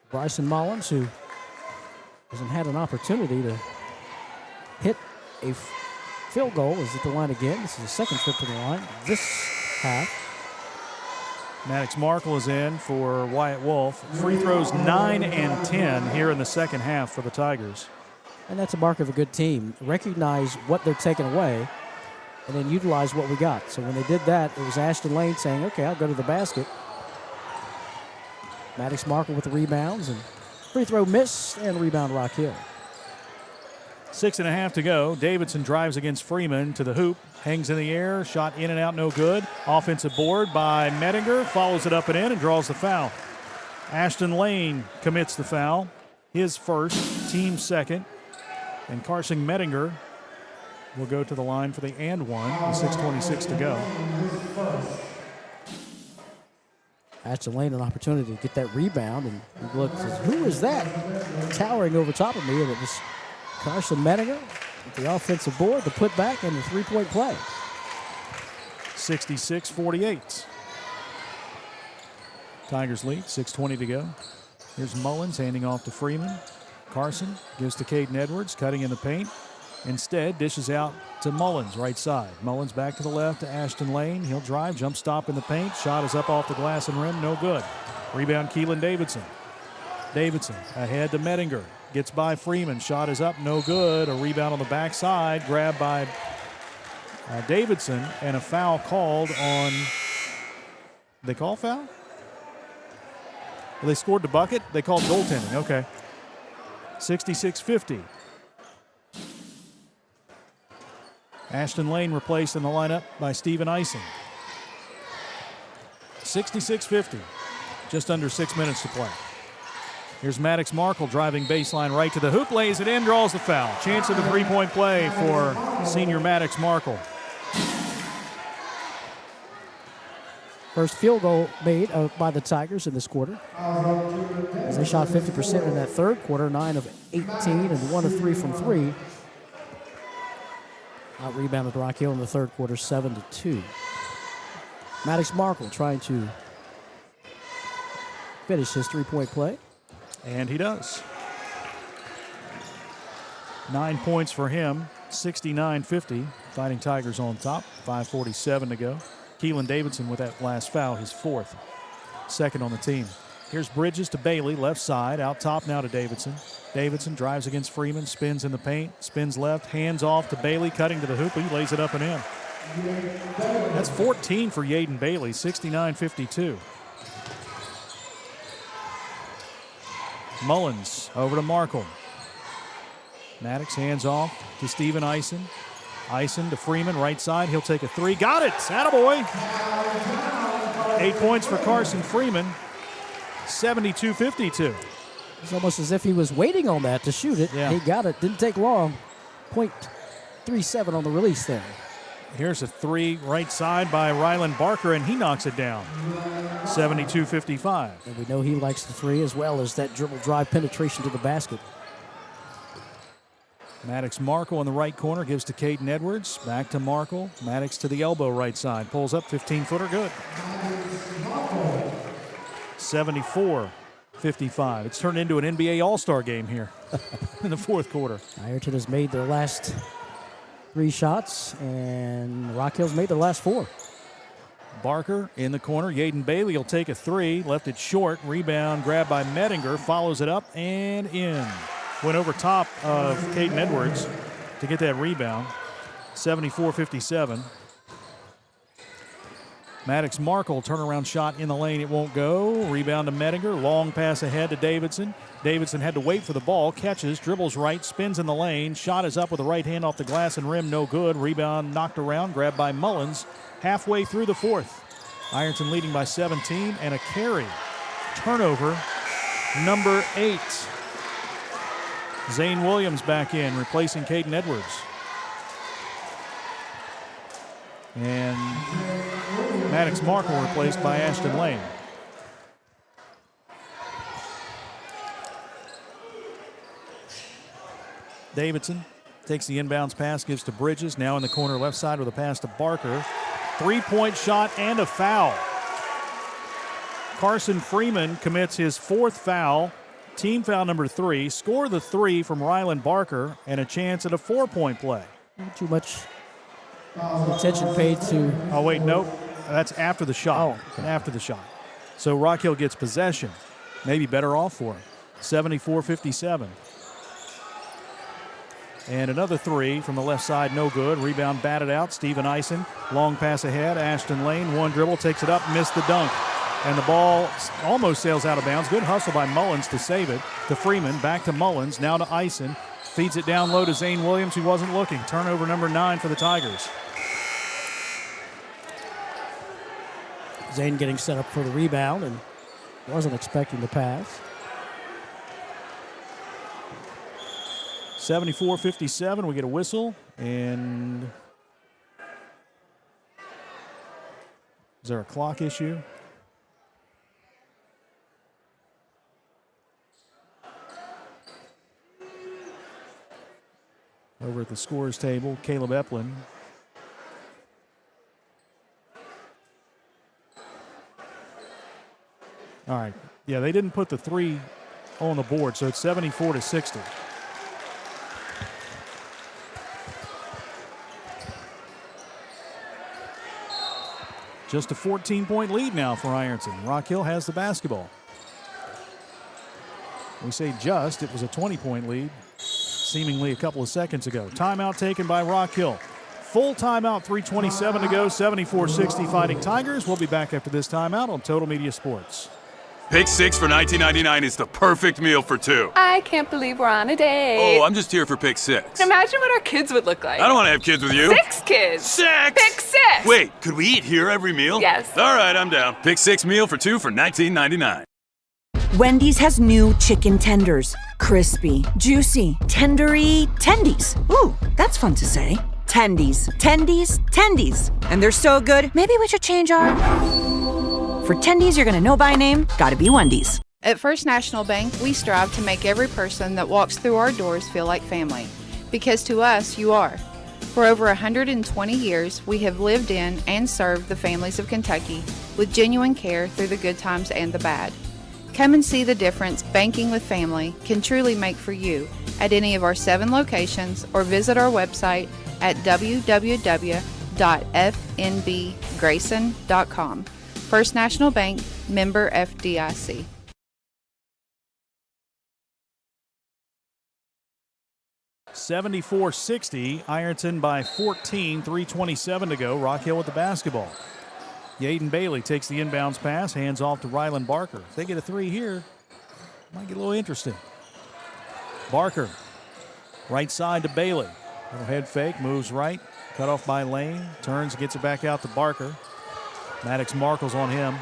Bryson Mullins, who hasn't had an opportunity to hit a field goal, is at the line again. This is the second trip to the line this half. Maddox Markle is in for Wyatt Wolf. Free throws 9 and 10 here in the second half for the Tigers. And that's a mark of a good team. Recognize what they're taking away and then utilize what we got. So when they did that, it was Ashton Lane saying, okay, I'll go to the basket. Maddox Markle with the rebounds, and free throw miss, and rebound Rock Hill. 6.5 to go. Davidson drives against Freeman to the hoop. Hangs in the air. Shot in and out, no good. Offensive board by Mettinger. Follows it up and in and draws the foul. Ashton Lane commits the foul. His first, team second. And Carson Mettinger will go to the line for the and one with 6:26 to go. Ashton Lane an opportunity to get that rebound, and he looked, says, who is that towering over top of me? And it was Carson Mettinger with the offensive board, the putback, and the three-point play. 66-48. Tigers lead, 6:20 to go. Here's Mullins handing off to Freeman. Carson gives to Caden Edwards, cutting in the paint. Instead, dishes out to Mullins, right side. Mullins back to the left to Ashton Lane. He'll drive, jump stop in the paint. Shot is up off the glass and rim, no good. Rebound, Keelan Davidson. Davidson ahead to Mettinger. Gets by Freeman. Shot is up, no good. A rebound on the backside, grabbed by Davidson, and a foul called on. They call foul? Well, they scored the bucket. They called goaltending. Okay. 66-50. Ashton Lane replaced in the lineup by Steven Eisen. 66-50. Just under 6 minutes to play. Here's Maddox Markle driving baseline right to the hoop, lays it in, draws the foul. Chance of a three-point play for senior Maddox Markle. First field goal made by the Tigers in this quarter. As they shot 50% in that third quarter, 9 of 18 and 1 of 3 from 3. Out-rebounded Rock Hill in the third quarter, 7-2. Maddox Markle trying to finish his three-point play. And he does. 9 points for him, 69-50. Fighting Tigers on top, 5:47 to go. Keelan Davidson with that last foul, his fourth. Second on the team. Here's Bridges to Bailey, left side. Out top now to Davidson. Davidson drives against Freeman, spins in the paint, spins left, hands off to Bailey, cutting to the hoop. He lays it up and in. That's 14 for Yaden Bailey, 69-52. Mullins over to Markle. Maddox hands off to Steven Eisen. Eisen to Freeman, right side. He'll take a three. Got it! Attaboy! 8 points for Carson Freeman. 72-52. It's almost as if he was waiting on that to shoot it. Yeah. He got it. Didn't take long. .37 on the release there. Here's a three right side by Ryland Barker, and he knocks it down. 72-55. And we know he likes the three as well as that dribble drive penetration to the basket. Maddox Markle in the right corner gives to Caden Edwards. Back to Markle. Maddox to the elbow right side. Pulls up, 15-footer, good. 74-55. It's turned into an NBA All-Star game here in the fourth quarter. Ironton has made their last 3 shots, and Rock Hill's made their last 4. Barker in the corner. Yaden Bailey will take a three. Left it short. Rebound grabbed by Mettinger. Follows it up and in. Went over top of Caden Edwards to get that rebound. 74-57. Maddox Markle, turnaround shot in the lane. It won't go. Rebound to Mettinger. Long pass ahead to Davidson. Davidson had to wait for the ball. Catches, dribbles right, spins in the lane. Shot is up with the right hand off the glass and rim. No good. Rebound knocked around. Grabbed by Mullins. Halfway through the fourth. Ironton leading by 17 and a carry. Turnover number 8. Zane Williams back in, replacing Caden Edwards. And Maddox Markle replaced by Ashton Lane. Davidson takes the inbounds pass, gives to Bridges, now in the corner left side with a pass to Barker. 3-point shot and a foul. Carson Freeman commits his 4th foul. Team foul number 3. Score the 3 from Ryland Barker and a chance at a 4-point play. Not too much attention paid to. Oh, wait, nope. That's after the shot. Oh, okay. After the shot. So Rock Hill gets possession. Maybe better off for him. 74-57. And another 3 from the left side, no good. Rebound batted out. Steven Eisen. Long pass ahead. Ashton Lane. One dribble, takes it up, missed the dunk. And the ball almost sails out of bounds. Good hustle by Mullins to save it. To Freeman, back to Mullins, now to Eisen. Feeds it down low to Zane Williams, who wasn't looking. Turnover number 9 for the Tigers. Zane getting set up for the rebound and wasn't expecting the pass. 74-57, we get a whistle. And is there a clock issue? Over at the scores table, Caleb Eplin. All right. Yeah, they didn't put the 3 on the board, so it's 74-60. Just a 14-point lead now for Ironton. Rock Hill has the basketball. We say just, it was a 20-point lead seemingly a couple of seconds ago. Timeout taken by Rock Hill. Full timeout, 3:27 to go, 74-60 Fighting Tigers. We'll be back after this timeout on Total Media Sports. Pick 6 for $19.99 is the perfect meal for two. I can't believe we're on a date. Oh, I'm just here for pick 6. Imagine what our kids would look like. I don't want to have kids with you. 6 kids. 6! Pick 6! Wait, could we eat here every meal? Yes. All right, I'm down. Pick 6 meal for two for $19.99. Wendy's has new chicken tenders. Crispy, juicy, tendery tendies. Ooh, that's fun to say. Tendies, tendies, tendies. And they're so good, maybe we should change our... For tendies you're gonna know by name, gotta be Wendy's. At First National Bank, we strive to make every person that walks through our doors feel like family. Because to us, you are. For over 120 years, we have lived in and served the families of Kentucky with genuine care through the good times and the bad. Come and see the difference banking with family can truly make for you at any of our 7 locations or visit our website at www.fnbgrayson.com. First National Bank, member FDIC. (74-60), Ironton by 14, 3:27 to go. Rock Hill with the basketball. Yaden Bailey takes the inbounds pass, hands off to Rylan Barker. If they get a 3 here, might get a little interesting. Barker, right side to Bailey. Little head fake, moves right, cut off by Lane, turns, gets it back out to Barker. Maddox Markle's on him.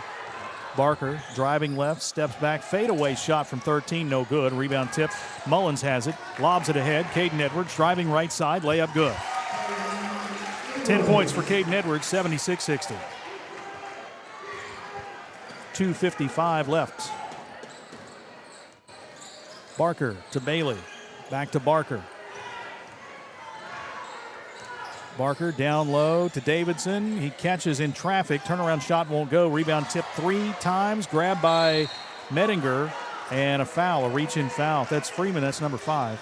Barker driving left, steps back, fadeaway shot from 13, no good. Rebound tip, Mullins has it, lobs it ahead. Caden Edwards driving right side, layup good. 10 points for Caden Edwards, 76-60. 2:55 left. Barker to Bailey, back to Barker. Barker down low to Davidson. He catches in traffic. Turnaround shot won't go. Rebound tip 3 times. Grabbed by Medinger. And a foul, a reach-in foul. That's Freeman. That's number 5.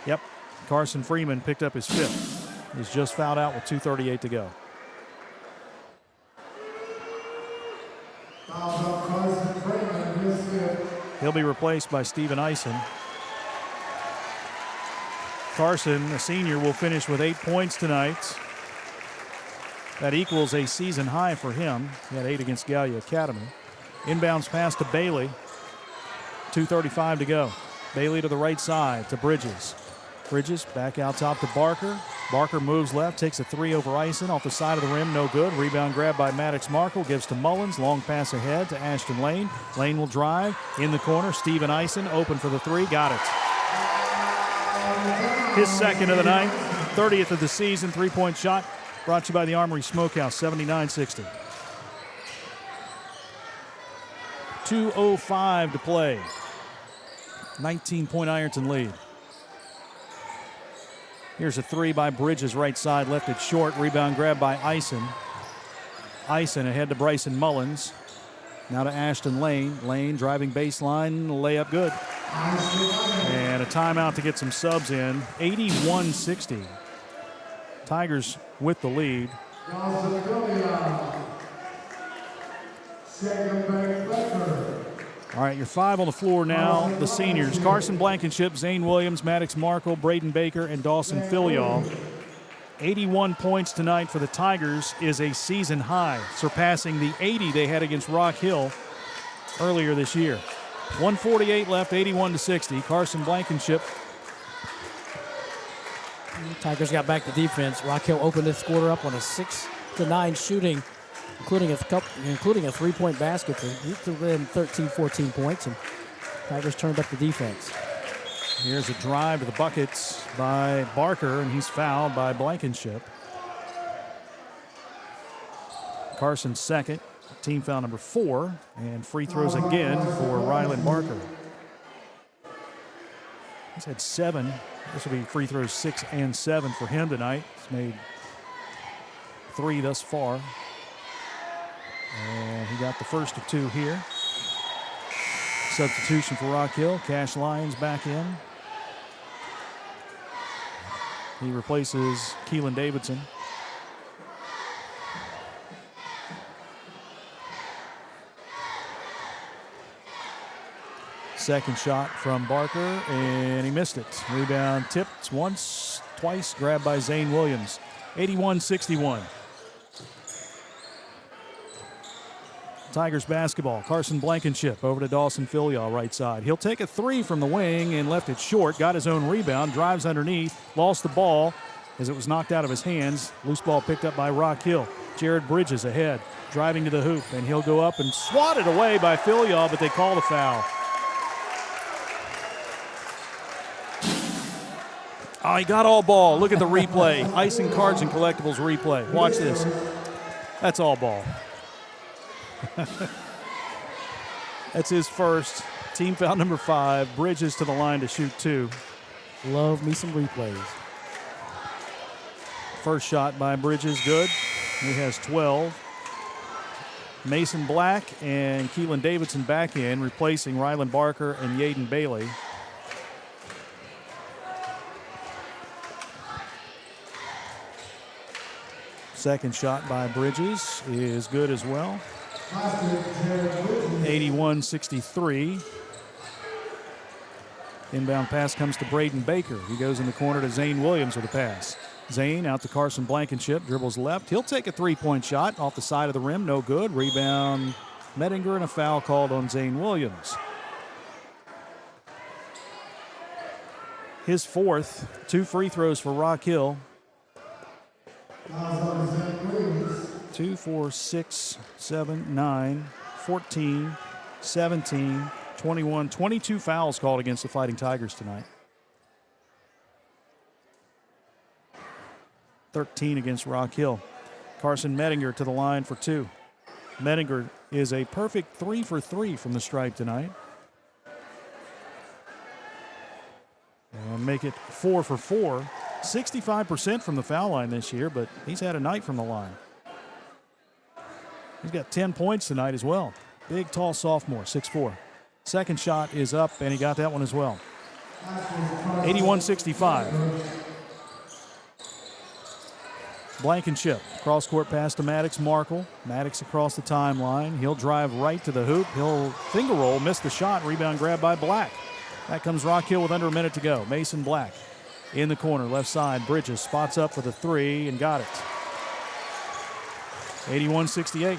Yep. Carson Freeman picked up his 5th. He's just fouled out with 2:38 to go. He'll be replaced by Steven Eisen. Carson, a senior, will finish with 8 points tonight. That equals a season high for him. He had 8 against Gallia Academy. Inbounds pass to Bailey. 2:35 to go. Bailey to the right side to Bridges. Bridges back out top to Barker. Barker moves left, takes a 3 over Eisen off the side of the rim, no good. Rebound grab by Maddox Markle, gives to Mullins. Long pass ahead to Ashton Lane. Lane will drive in the corner. Steven Eisen open for the 3, got it. His second of the night, 30th of the season, 3-point shot. Brought to you by the Armory Smokehouse, 79-60. 2:05 to play. 19-point Ironton lead. Here's a 3 by Bridges, right side, left it short. Rebound grab by Eisen. Eisen ahead to Bryson Mullins. Now to Ashton Lane. Lane driving baseline, layup good. And a timeout to get some subs in. 81-60. Tigers with the lead. All right, your 5 on the floor now. The seniors, Carson Blankenship, Zane Williams, Maddox Markle, Braden Baker, and Dawson Filial. 81 points tonight for the Tigers is a season high, surpassing the 80 they had against Rock Hill earlier this year. 1:48 left, 81-60. Carson Blankenship. Tigers got back to defense. Rock Hill opened this quarter up on a 6-9 shooting, including a 3-point basket to win 13, 14 points, and Tigers turned up the defense. Here's a drive to the buckets by Barker, and he's fouled by Blankenship. Carson's second, team foul number 4, and free throws again for Rylan Barker. He's had 7. This will be free throws 6 and 7 for him tonight. He's made 3 thus far. And he got the first of 2 here. Substitution for Rock Hill. Cash Lyons back in. He replaces Keelan Davidson. Second shot from Barker, and he missed it. Rebound tipped once, twice, grabbed by Zane Williams. 81-61. Tigers basketball. Carson Blankenship over to Dawson Filial, right side. He'll take a three from the wing and left it short. Got his own rebound, drives underneath, lost the ball as it was knocked out of his hands. Loose ball picked up by Rock Hill. Jared Bridges ahead, driving to the hoop, and he'll go up and swat it away by Filial, but they call the foul. Oh, he got all ball. Look at the replay. Icing Cards and Collectibles replay. Watch this. That's all ball. That's his first. Team foul number 5. Bridges to the line to shoot 2. Love me some replays. First shot by Bridges, good. He has 12. Mason Black and Keelan Davidson back in, replacing Rylan Barker and Yaden Bailey. Second shot by Bridges is good as well. 81-63. Inbound pass comes to Braden Baker. He goes in the corner to Zane Williams with a pass. Zane out to Carson Blankenship, dribbles left. He'll take a three-point shot off the side of the rim, no good. Rebound Mettinger, and a foul called on Zane Williams. His fourth, 2 free throws for Rock Hill. 2, 4, 6, 7, 9, 14, 17, 21, 22 fouls called against the Fighting Tigers tonight. 13 against Rock Hill. Carson Mettinger to the line for 2. Mettinger is a perfect 3 for 3 from the stripe tonight. And make it 4 for 4. 65% from the foul line this year, but he's had a night from the line. He's got 10 points tonight as well. Big, tall sophomore, 6'4". Second shot is up, and he got that one as well. 81-65. Blankenship, cross-court pass to Maddox Markle. Maddox across the timeline. He'll drive right to the hoop. He'll finger roll, miss the shot. Rebound grab by Black. That comes Rock Hill with under a minute to go. Mason Black in the corner, left side. Bridges spots up for the 3 and got it. 81-68.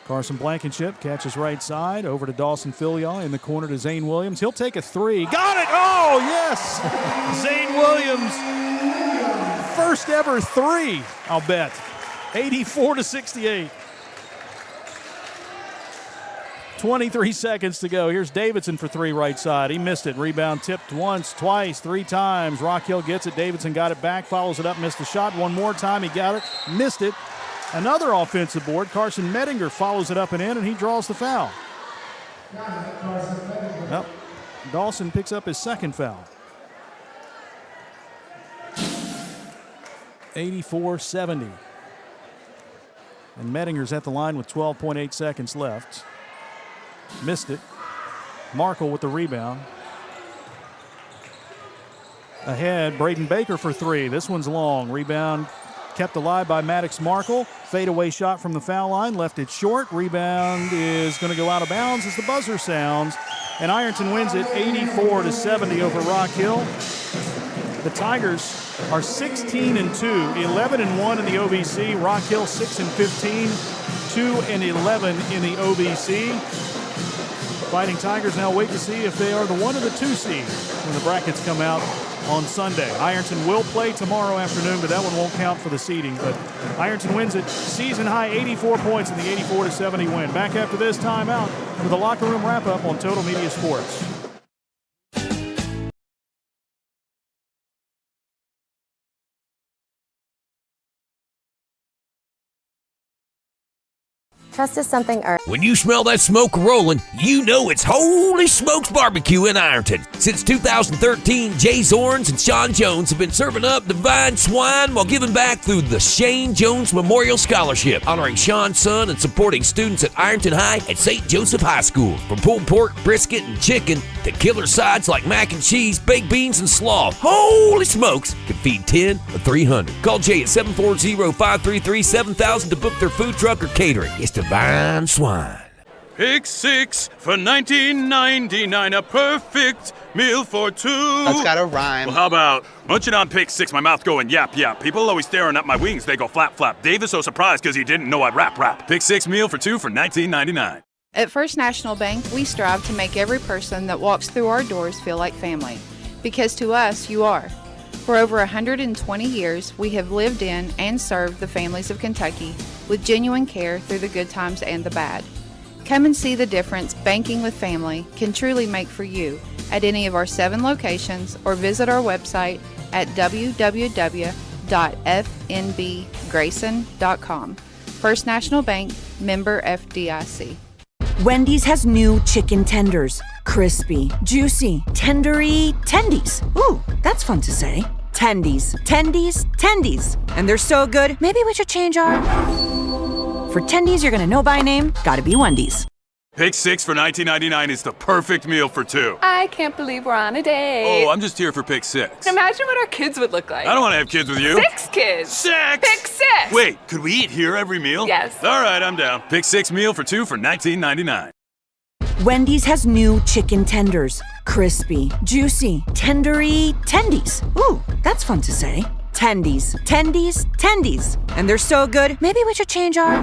Carson Blankenship catches right side over to Dawson Filial in the corner to Zane Williams. He'll take a 3. Got it! Oh, yes! Zane Williams, first ever 3, I'll bet. 84-68. 23 seconds to go. Here's Davidson for 3 right side. He missed it. Rebound tipped once, twice, 3 times. Rock Hill gets it. Davidson got it back, follows it up, missed the shot. One more time, he got it, missed it. Another offensive board. Carson Mettinger follows it up and in, and he draws the foul. Yep. Dawson picks up his second foul. 84-70. And Mettinger's at the line with 12.8 seconds left. Missed it. Markle with the rebound. Ahead, Braden Baker for 3. This one's long. Rebound kept alive by Maddox Markle. Fadeaway shot from the foul line. Left it short. Rebound is going to go out of bounds as the buzzer sounds. And Ironton wins it 84-70 over Rock Hill. The Tigers are 16-2, 11-1 in the OVC. Rock Hill 6-15, 2-11 in the OVC. Fighting Tigers now wait to see if they are the 1 or the 2 seed when the brackets come out on Sunday. Ironton will play tomorrow afternoon, but that one won't count for the seeding. But Ironton wins it, season high 84 points in the 84-70 win. Back after this timeout with a locker room wrap-up on Total Media Sports. Trust is something earned. When you smell that smoke rolling, you know it's Holy Smokes Barbecue in Ironton. Since 2013, Jay Zorns and Sean Jones have been serving up divine swine while giving back through the Shane Jones Memorial Scholarship, honoring Sean's son and supporting students at Ironton High and St. Joseph High School. From pulled pork, brisket, and chicken to killer sides like mac and cheese, baked beans, and slaw, Holy Smokes can feed 10 or 300. Call Jay at 740-533-7000 to book their food truck or catering. It's divine swine. Pick 6 for $19.99, a perfect meal for two. That's gotta rhyme. Well, how about munching on Pick 6, my mouth going yap yap. People always staring at my wings, they go flap flap. Dave is so surprised because he didn't know I'd rap. Pick 6 meal for two for $19.99. At First National Bank, we strive to make every person that walks through our doors feel like family. Because to us, you are. For over 120 years, we have lived in and served the families of Kentucky with genuine care through the good times and the bad. Come and see the difference banking with family can truly make for you at any of our 7 locations or visit our website at www.fnbgrayson.com. First National Bank, member FDIC. Wendy's has new chicken tenders. Crispy, juicy, tendery tendies. Ooh, that's fun to say. Tendies, tendies, tendies. And they're so good, maybe we should change our... For tendies you're gonna know by name, gotta be Wendy's. Pick 6 for $19.99 is the perfect meal for two. I can't believe we're on a date. Oh, I'm just here for Pick 6. Imagine what our kids would look like. I don't want to have kids with you. 6 kids. 6! Pick 6! Wait, could we eat here every meal? Yes. All right, I'm down. Pick 6 meal for two for $19.99. Wendy's has new chicken tenders. Crispy, juicy, tendery tendies. Ooh, that's fun to say. Tendies, tendies, tendies. And they're so good, maybe we should change our...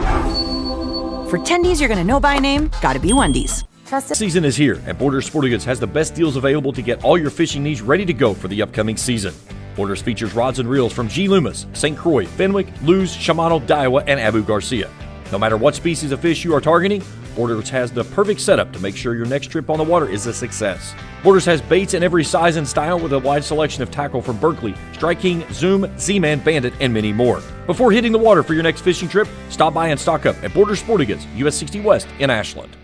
For tendies you're gonna know by name, gotta be Wendy's. Season is here, and Borders Sporting Goods has the best deals available to get all your fishing needs ready to go for the upcoming season. Borders features rods and reels from G. Loomis, St. Croix, Fenwick, Luz, Shimano, Daiwa, and Abu Garcia. No matter what species of fish you are targeting, Borders has the perfect setup to make sure your next trip on the water is a success. Borders has baits in every size and style with a wide selection of tackle from Berkley, Strike King, Zoom, Z-Man, Bandit, and many more. Before hitting the water for your next fishing trip, stop by and stock up at Borders Sporting Goods, US 60 West in Ashland.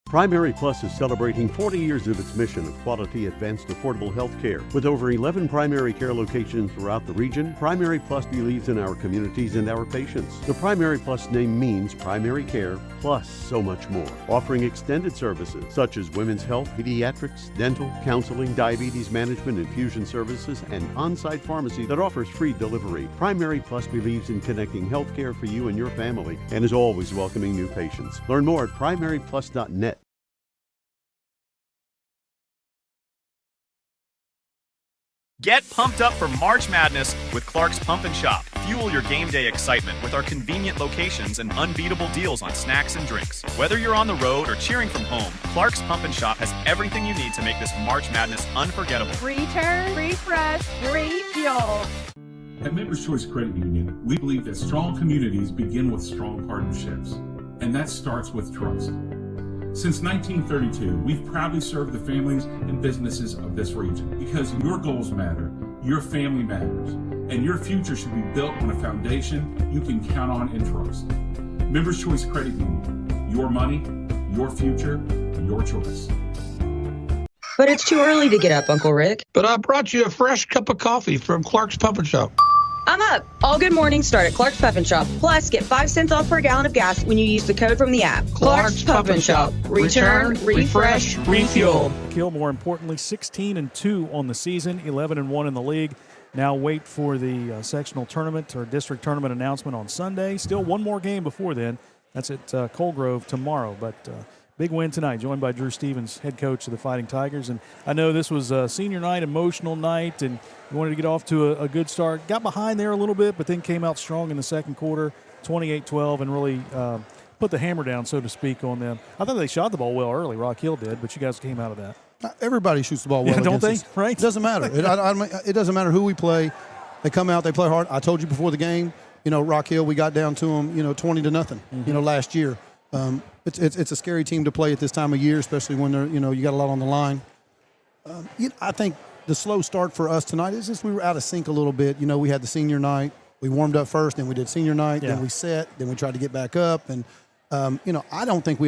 Primary Plus is celebrating 40 years of its mission of quality, advanced, affordable health care. With over 11 primary care locations throughout the region, Primary Plus believes in our communities and our patients. The Primary Plus name means primary care plus so much more, offering extended services such as women's health, pediatrics, dental, counseling, diabetes management, infusion services, and on-site pharmacy that offers free delivery. Primary Plus believes in connecting health care for you and your family and is always welcoming new patients. Learn more at primaryplus.net. Get pumped up for March Madness with Clark's Pump and Shop. Fuel your game day excitement with our convenient locations and unbeatable deals on snacks and drinks. Whether you're on the road or cheering from home, Clark's Pump and Shop has everything you need to make this March Madness unforgettable. Return, refresh, refuel. At Members Choice Credit Union, we believe that strong communities begin with strong partnerships, and that starts with trust. Since 1932, we've proudly served the families and businesses of this region because your goals matter, your family matters, and your future should be built on a foundation you can count on and trust. Members Choice Credit Union, your money, your future, your choice. But it's too early to get up, Uncle Rick. But I brought you a fresh cup of coffee from Clark's Pump and Shop. I'm up. All good mornings start at Clark's Pump and Shop. Plus, get 5 cents off per gallon of gas when you use the code from the app. Clark's Pump and Shop. Return, refresh, refuel. Kill, more importantly, 16-2 on the season, 11-1 in the league. Now wait for the sectional tournament or district tournament announcement on Sunday. Still one more game before then. That's at Colgrove tomorrow. But big win tonight, joined by Drew Stevens, head coach of the Fighting Tigers. And I know this was a senior night, emotional night, and you wanted to get off to a good start. Got behind there a little bit, but then came out strong in the second quarter, 28-12, and really put the hammer down, so to speak, on them. I thought they shot the ball well early. Rock Hill did, but you guys came out of that. Everybody shoots the ball well. Yeah, don't they? Us. Right? It doesn't matter. It doesn't matter who we play. They come out, they play hard. I told you before the game, Rock Hill, we got down to them, 20-0, last year. It's a scary team to play at this time of year, especially when they're, you got a lot on the line. I think the slow start for us tonight is just we were out of sync a little bit. We had the senior night. We warmed up first, then we did senior night, then we set, then we tried to get back up. And, I don't think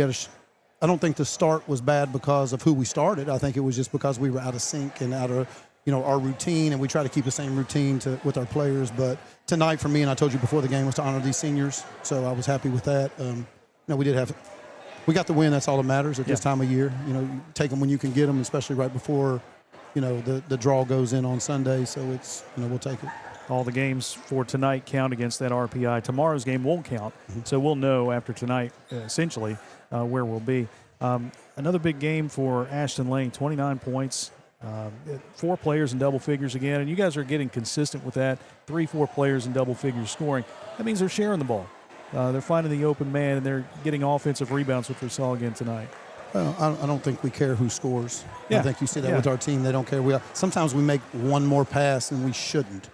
I don't think the start was bad because of who we started. I think it was just because we were out of sync and out of, our routine, and we try to keep the same routine with our players. But tonight for me, and I told you before the game, was to honor these seniors. So I was happy with that. We got the win. That's all that matters at this time of year. You take them when you can get them, especially right before, the draw goes in on Sunday. So it's, we'll take it. All the games for tonight count against that RPI. Tomorrow's game won't count, so we'll know after tonight, essentially, where we'll be. Another big game for Ashton Lane, 29 points, 4 players in double figures again, and you guys are getting consistent with that, 3-4 players in double figures scoring. That means they're sharing the ball. They're finding the open man, and they're getting offensive rebounds, which we saw again tonight. Well, I don't think we care who scores. Yeah. I think you see that with our team. They don't care. Sometimes we make one more pass and we shouldn't.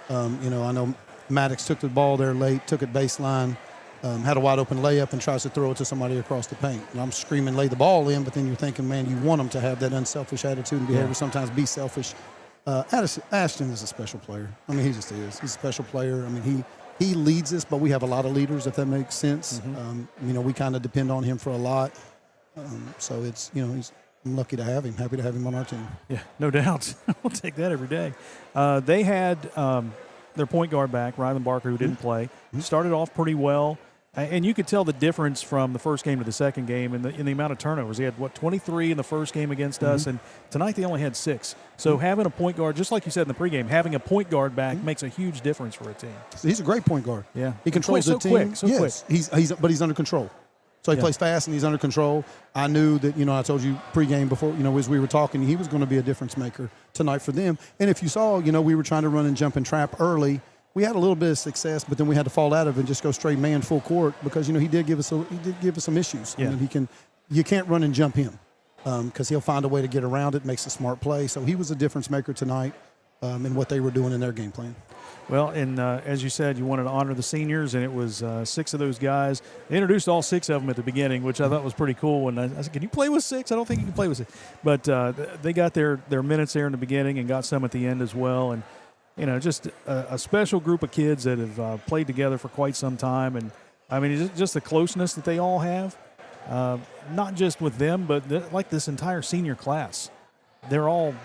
I know Maddox took the ball there late, took it baseline, had a wide open layup and tries to throw it to somebody across the paint. And I'm screaming, lay the ball in, but then you're thinking, man, you want them to have that unselfish attitude and behavior, sometimes be selfish. Ashton is a special player. I mean, he just is. He's a special player. I mean, he leads us, but we have a lot of leaders, if that makes sense. We kind of depend on him for a lot. So it's, I'm lucky to have him, happy to have him on our team. Yeah, no doubt. We'll take that every day. They had their point guard back, Rylan Barker, who didn't play. Started off pretty well, and you could tell the difference from the first game to the second game in the amount of turnovers. He had, 23 in the first game against us, and tonight they only had 6. So having a point guard, just like you said in the pregame, having a point guard back makes a huge difference for a team. He's a great point guard. Yeah. He controls the team. Quick. But he's under control. So he plays fast and he's under control. I knew that, I told you pregame before, as we were talking, he was going to be a difference maker tonight for them. And if you saw, we were trying to run and jump and trap early. We had a little bit of success, but then we had to fall out of it and just go straight man full court because, he did give us some issues. Yeah. I mean, you can't run and jump him because he'll find a way to get around it, makes a smart play. So he was a difference maker tonight in what they were doing in their game plan. Well, and as you said, you wanted to honor the seniors, and it was 6 of those guys. They introduced all 6 of them at the beginning, which I thought was pretty cool. And I said, can you play with 6? I don't think you can play with 6. But they got their minutes there in the beginning and got some at the end as well. And, just a special group of kids that have played together for quite some time. And, I mean, just the closeness that they all have, not just with them, but like this entire senior class. They're all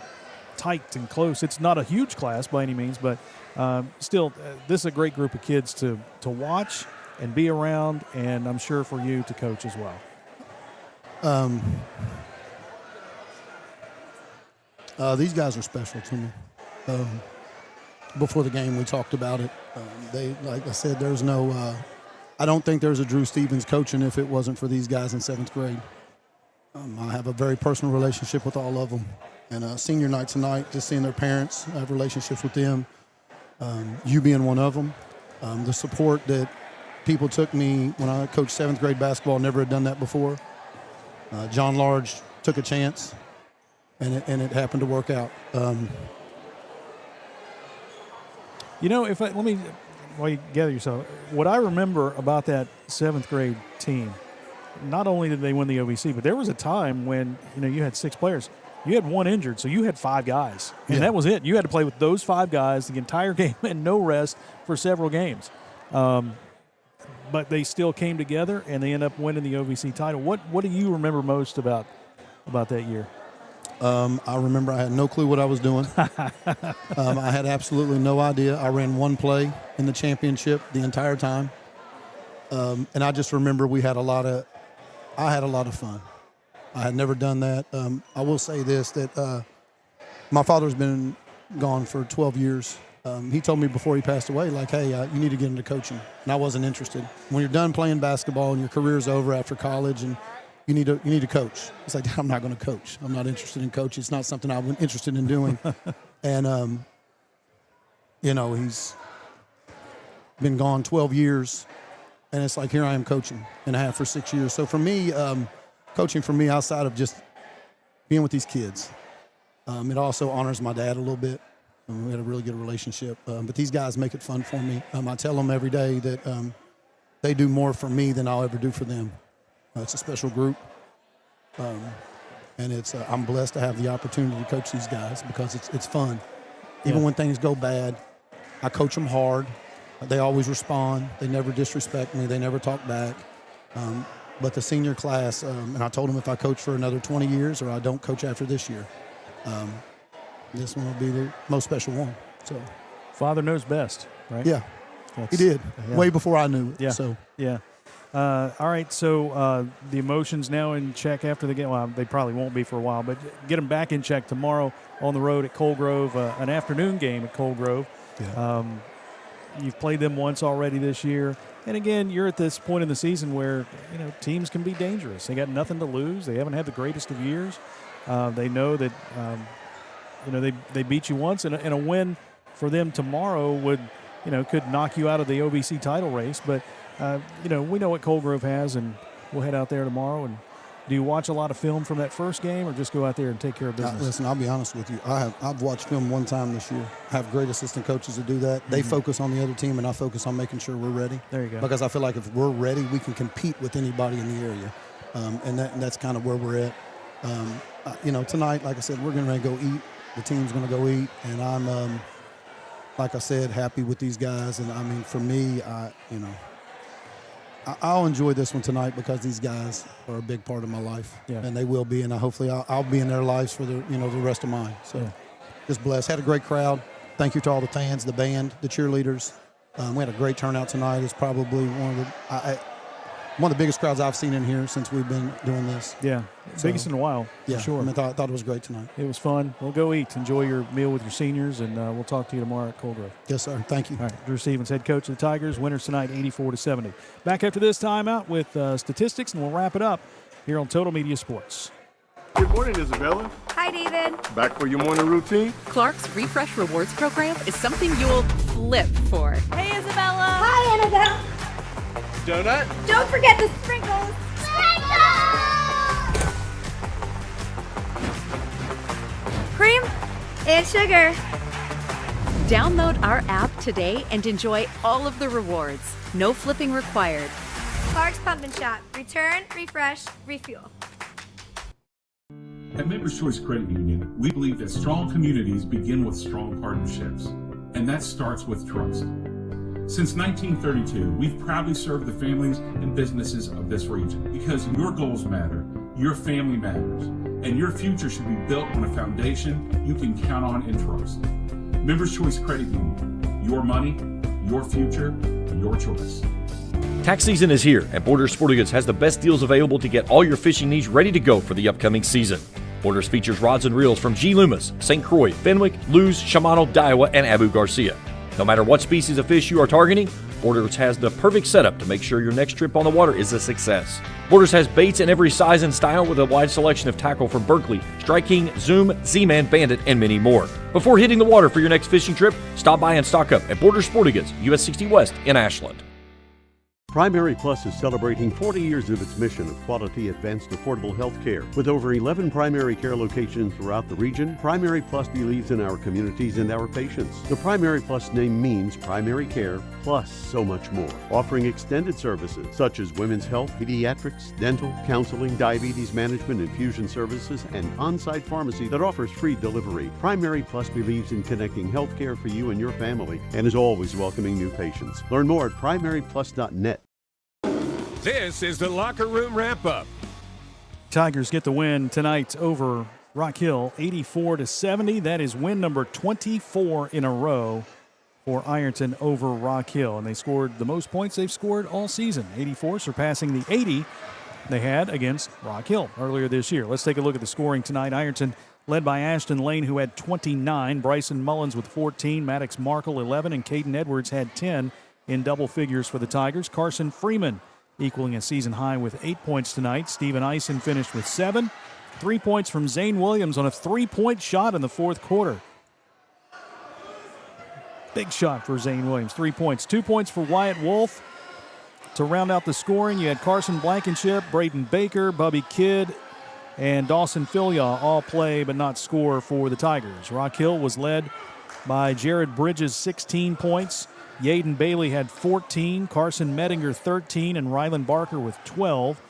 tight and close. It's not a huge class by any means, but still, this is a great group of kids to watch and be around, and I'm sure for you to coach as well. These guys are special to me. Before the game, we talked about it. Like I said, there's no I don't think there's a Drew Stevens coaching if it wasn't for these guys in 7th grade. I have a very personal relationship with all of them. And senior night tonight, just seeing their parents, I have relationships with them. You being one of them. The support that people took me when I coached 7th grade basketball, never had done that before. John Large took a chance, and it happened to work out. While you gather yourself, what I remember about that 7th grade team, not only did they win the OVC, but there was a time when, you had 6 players. You had 1 injured, so you had 5 guys. And that was it. You had to play with those 5 guys the entire game and no rest for several games. But they still came together, and they end up winning the OVC title. What do you remember most about that year? I remember I had no clue what I was doing. I had absolutely no idea. I ran 1 play in the championship the entire time. And I just remember I had a lot of fun. I had never done that. I will say this, that my father's been gone for 12 years. He told me before he passed away, hey, you need to get into coaching. And I wasn't interested. When you're done playing basketball and your career's over after college and you need to coach. It's like, I'm not going to coach. I'm not interested in coaching. It's not something I'm interested in doing. And, he's been gone 12 years. And it's like, here I am coaching, and I have for 6 years. So for me, coaching for me, outside of just being with these kids, it also honors my dad a little bit. We had a really good relationship. But these guys make it fun for me. I tell them every day that they do more for me than I'll ever do for them. It's a special group. And I'm blessed to have the opportunity to coach these guys because it's fun. Even when things go bad, I coach them hard. They always respond. They never disrespect me. They never talk back. But the senior class, and I told them if I coach for another 20 years or I don't coach after this year, this one will be the most special one. So, Father knows best, right? Yeah, he did way before I knew it. Yeah, So yeah. All right, so the emotions now in check after the game. Well, they probably won't be for a while, but get them back in check tomorrow on the road at Cold Grove, an afternoon game at Cold Grove. Yeah. You've played them once already this year. And again, you're at this point in the season where, teams can be dangerous. They got nothing to lose. They haven't had the greatest of years. They know that, they beat you once, and a win for them tomorrow would, could knock you out of the OVC title race. But, we know what Cold Grove has, and we'll head out there tomorrow. And do you watch a lot of film from that first game, or just go out there and take care of business? Listen, I'll be honest with you. I've watched film one time this year. I have great assistant coaches that do that. They focus on the other team, and I focus on making sure we're ready. There you go. Because I feel like if we're ready, we can compete with anybody in the area, and that's kind of where we're at. Tonight, like I said, we're going to go eat. The team's going to go eat, and I'm, like I said, happy with these guys. And I mean, for me, I'll enjoy this one tonight because these guys are a big part of my life, and they will be, and hopefully I'll be in their lives for the rest of mine. So, just blessed. Had a great crowd. Thank you to all the fans, the band, the cheerleaders. We had a great turnout tonight. It's probably one of the biggest crowds I've seen in here since we've been doing this. Yeah, biggest in a while, yeah, for sure. I thought it was great tonight. It was fun. We'll go eat. Enjoy your meal with your seniors, and we'll talk to you tomorrow at Cold Grove. Yes, sir. Thank you. All right, Drew Stevens, head coach of the Tigers. Winners tonight, 84-70. Back after this timeout with statistics, and we'll wrap it up here on Total Media Sports. Good morning, Isabella. Hi, David. Back for your morning routine? Clark's Refresh Rewards program is something you'll flip for. Hey, Isabella. Hi, Annabelle. Donut? Don't forget the sprinkles. Cream and sugar. Download our app today and enjoy all of the rewards. No flipping required. Clark's Pump and Shop. Return, refresh, refuel. At Members Choice Credit Union, we believe that strong communities begin with strong partnerships, and that starts with trust. Since 1932, we've proudly served the families and businesses of this region because your goals matter, your family matters, and your future should be built on a foundation you can count on and trust. Members Choice Credit Union, your money, your future, your choice. Tax season is here, and Borders Sporting Goods has the best deals available to get all your fishing needs ready to go for the upcoming season. Borders features rods and reels from G. Loomis, St. Croix, Fenwick, Lewes, Shimano, Daiwa, and Abu Garcia. No matter what species of fish you are targeting, Borders has the perfect setup to make sure your next trip on the water is a success. Borders has baits in every size and style with a wide selection of tackle from Berkley, Strike King, Zoom, Z-Man, Bandit, and many more. Before hitting the water for your next fishing trip, stop by and stock up at Borders Sporting Goods, US 60 West in Ashland. Primary Plus is celebrating 40 years of its mission of quality, advanced, affordable health care. With over 11 primary care locations throughout the region, Primary Plus believes in our communities and our patients. The Primary Plus name means primary care plus so much more, offering extended services such as women's health, pediatrics, dental, counseling, diabetes management, infusion services, and on-site pharmacy that offers free delivery. Primary Plus believes in connecting health care for you and your family and is always welcoming new patients. Learn more at primaryplus.net. This is the Locker Room Wrap-Up. Tigers get the win tonight over Rock Hill, 84-70. That is win number 24 in a row for Ironton over Rock Hill. And they scored the most points they've scored all season, 84, surpassing the 80 they had against Rock Hill earlier this year. Let's take a look at the scoring tonight. Ironton led by Ashton Lane, who had 29. Bryson Mullins with 14. Maddox Markle, 11. And Caden Edwards had 10 in double figures for the Tigers. Carson Freeman equaling a season high with 8 points tonight. Steven Eisen finished with 7. 3 points from Zane Williams on a 3-point shot in the fourth quarter. Big shot for Zane Williams, 3 points. 2 points for Wyatt Wolf. To round out the scoring, you had Carson Blankenship, Braden Baker, Bubby Kidd, and Dawson Filyaw all play but not score for the Tigers. Rock Hill was led by Jared Bridges, 16 points. Yaden Bailey had 14, Carson Mettinger 13, and Rylan Barker with 12.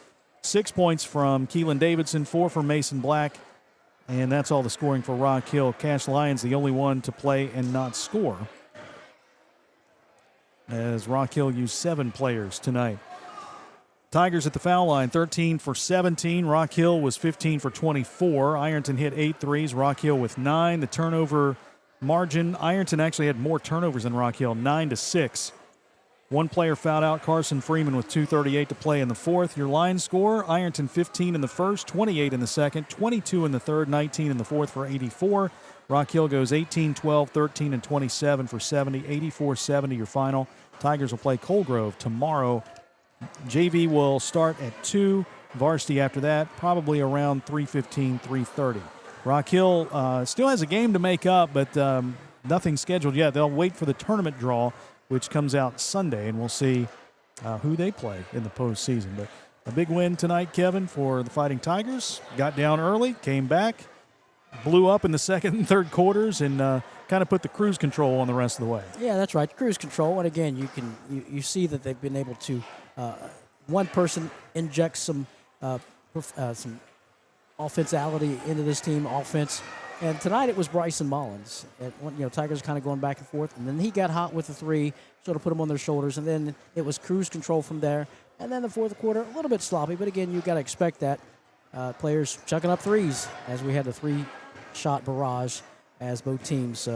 6 points from Keelan Davidson, 4 from Mason Black, and that's all the scoring for Rock Hill. Cash Lyons the only one to play and not score, as Rock Hill used 7 players tonight. Tigers at the foul line, 13 for 17. Rock Hill was 15 for 24. Ironton hit 8 threes. Rock Hill with 9. The turnover margin, Ironton actually had more turnovers than Rock Hill, 9-6. One player fouled out, Carson Freeman, with 2:38 to play in the fourth. Your line score, Ironton 15 in the first, 28 in the second, 22 in the third, 19 in the fourth for 84. Rock Hill goes 18, 12, 13, and 27 for 70, 84-70 your final. Tigers will play Coldgrove tomorrow. JV will start at 2, varsity after that, probably around 3:15, 3:30. Rock Hill still has a game to make up, but nothing scheduled yet. They'll wait for the tournament draw, which comes out Sunday, and we'll see who they play in the postseason. But a big win tonight, Kevin, for the Fighting Tigers. Got down early, came back, blew up in the second and third quarters, and kind of put the cruise control on the rest of the way. Yeah, that's right, cruise control. And again, you see that they've been able to one person inject some offensality into this team, offense. And tonight it was Bryson Mullins. Tigers kind of going back and forth, and then he got hot with the three, sort of put them on their shoulders, and then it was cruise control from there. And then the fourth quarter, a little bit sloppy, but again, you got to expect that. Players chucking up threes as we had the 3-shot barrage as both teams,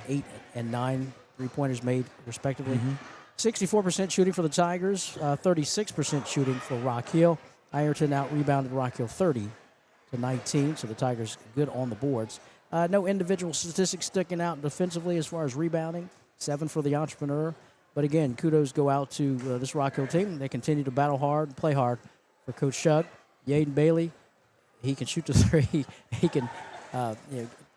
8 and 9 three-pointers made respectively. 64% shooting for the Tigers, 36% shooting for Rock Hill. Ironton out-rebounded Rock Hill 30-19, so the Tigers good on the boards. No individual statistics sticking out defensively as far as rebounding, 7 for the Entrepreneur. But again, kudos go out to this Rock Hill team. They continue to battle hard and play hard for Coach Shug. Yaden Bailey, he can shoot the three. He can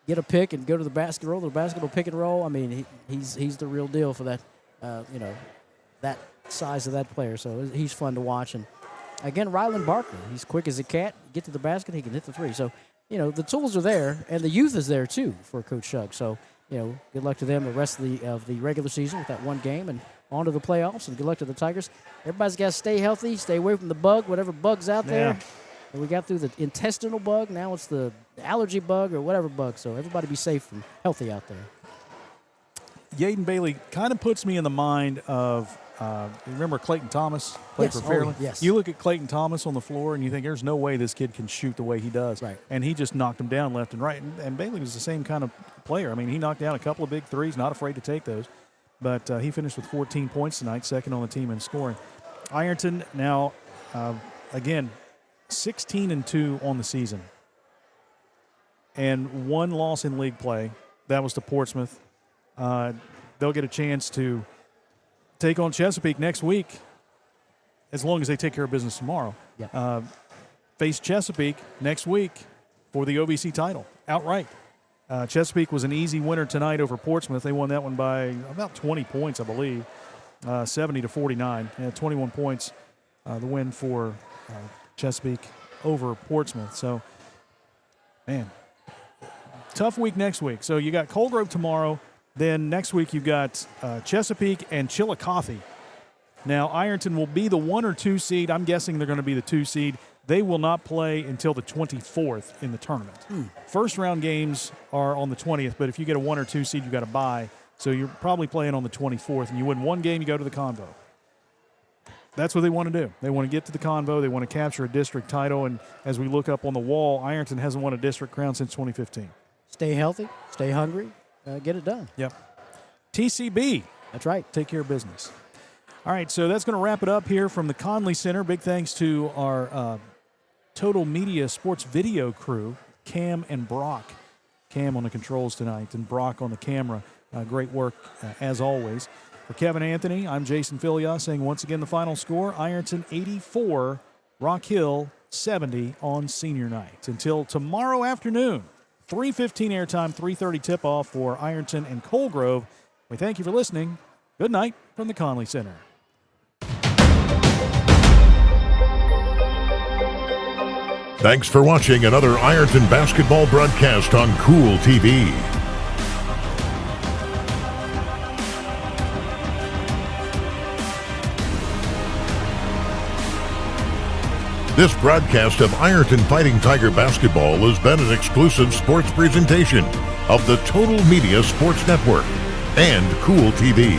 get a pick and go to the basket roll, pick and roll. I mean, he's the real deal for that, that size of that player. So he's fun to watch. And again, Ryland Barker, he's quick as a cat. Get to the basket, he can hit the three. So, the tools are there, and the youth is there too for Coach Shug. So, good luck to them the rest of the regular season with that one game and on to the playoffs. And good luck to the Tigers. Everybody's got to stay healthy, stay away from the bug, whatever bug's out there. And we got through the intestinal bug. Now it's the allergy bug or whatever bug. So everybody be safe and healthy out there. Yaden Bailey kind of puts me in the mind of, remember Clayton Thomas played for Fairland? Yes. You look at Clayton Thomas on the floor and you think there's no way this kid can shoot the way he does. Right. And he just knocked him down left and right. And Bailey was the same kind of player. I mean, he knocked down a couple of big threes, not afraid to take those. But he finished with 14 points tonight, second on the team in scoring. Ironton now, again, 16-2 on the season. And one loss in league play. That was to Portsmouth. They'll get a chance to take on Chesapeake next week, as long as they take care of business tomorrow. Yep. Face Chesapeake next week for the OVC title outright. Chesapeake was an easy winner tonight over Portsmouth. They won that one by about 20 points, I believe, 70-49. 21 points, the win for Chesapeake over Portsmouth. So, man, tough week next week. So you got Coldgrove tomorrow. Then next week you've got Chesapeake and Chillicothe. Now, Ironton will be the 1 or 2 seed. I'm guessing they're going to be the 2 seed. They will not play until the 24th in the tournament. First round games are on the 20th, but if you get a 1 or 2 seed, you got to bye. So you're probably playing on the 24th, and you win one game, you go to the Convo. That's what they want to do. They want to get to the Convo. They want to capture a district title. And as we look up on the wall, Ironton hasn't won a district crown since 2015. Stay healthy, stay hungry, get it done. Yep. TCB. That's right. Take care of business. All right, so that's going to wrap it up here from the Conley Center. Big thanks to our Total Media Sports Video crew, Cam and Brock. Cam on the controls tonight and Brock on the camera. Great work, as always. For Kevin Anthony, I'm Jason Filia saying once again the final score, Ironton 84, Rock Hill 70 on senior night. Until tomorrow afternoon, 3:15 airtime, 3:30 tip-off for Ironton and Coldgrove. We thank you for listening. Good night from the Conley Center. Thanks for watching another Ironton basketball broadcast on Cool TV. This broadcast of Ironton Fighting Tiger basketball has been an exclusive sports presentation of the Total Media Sports Network and Cool TV.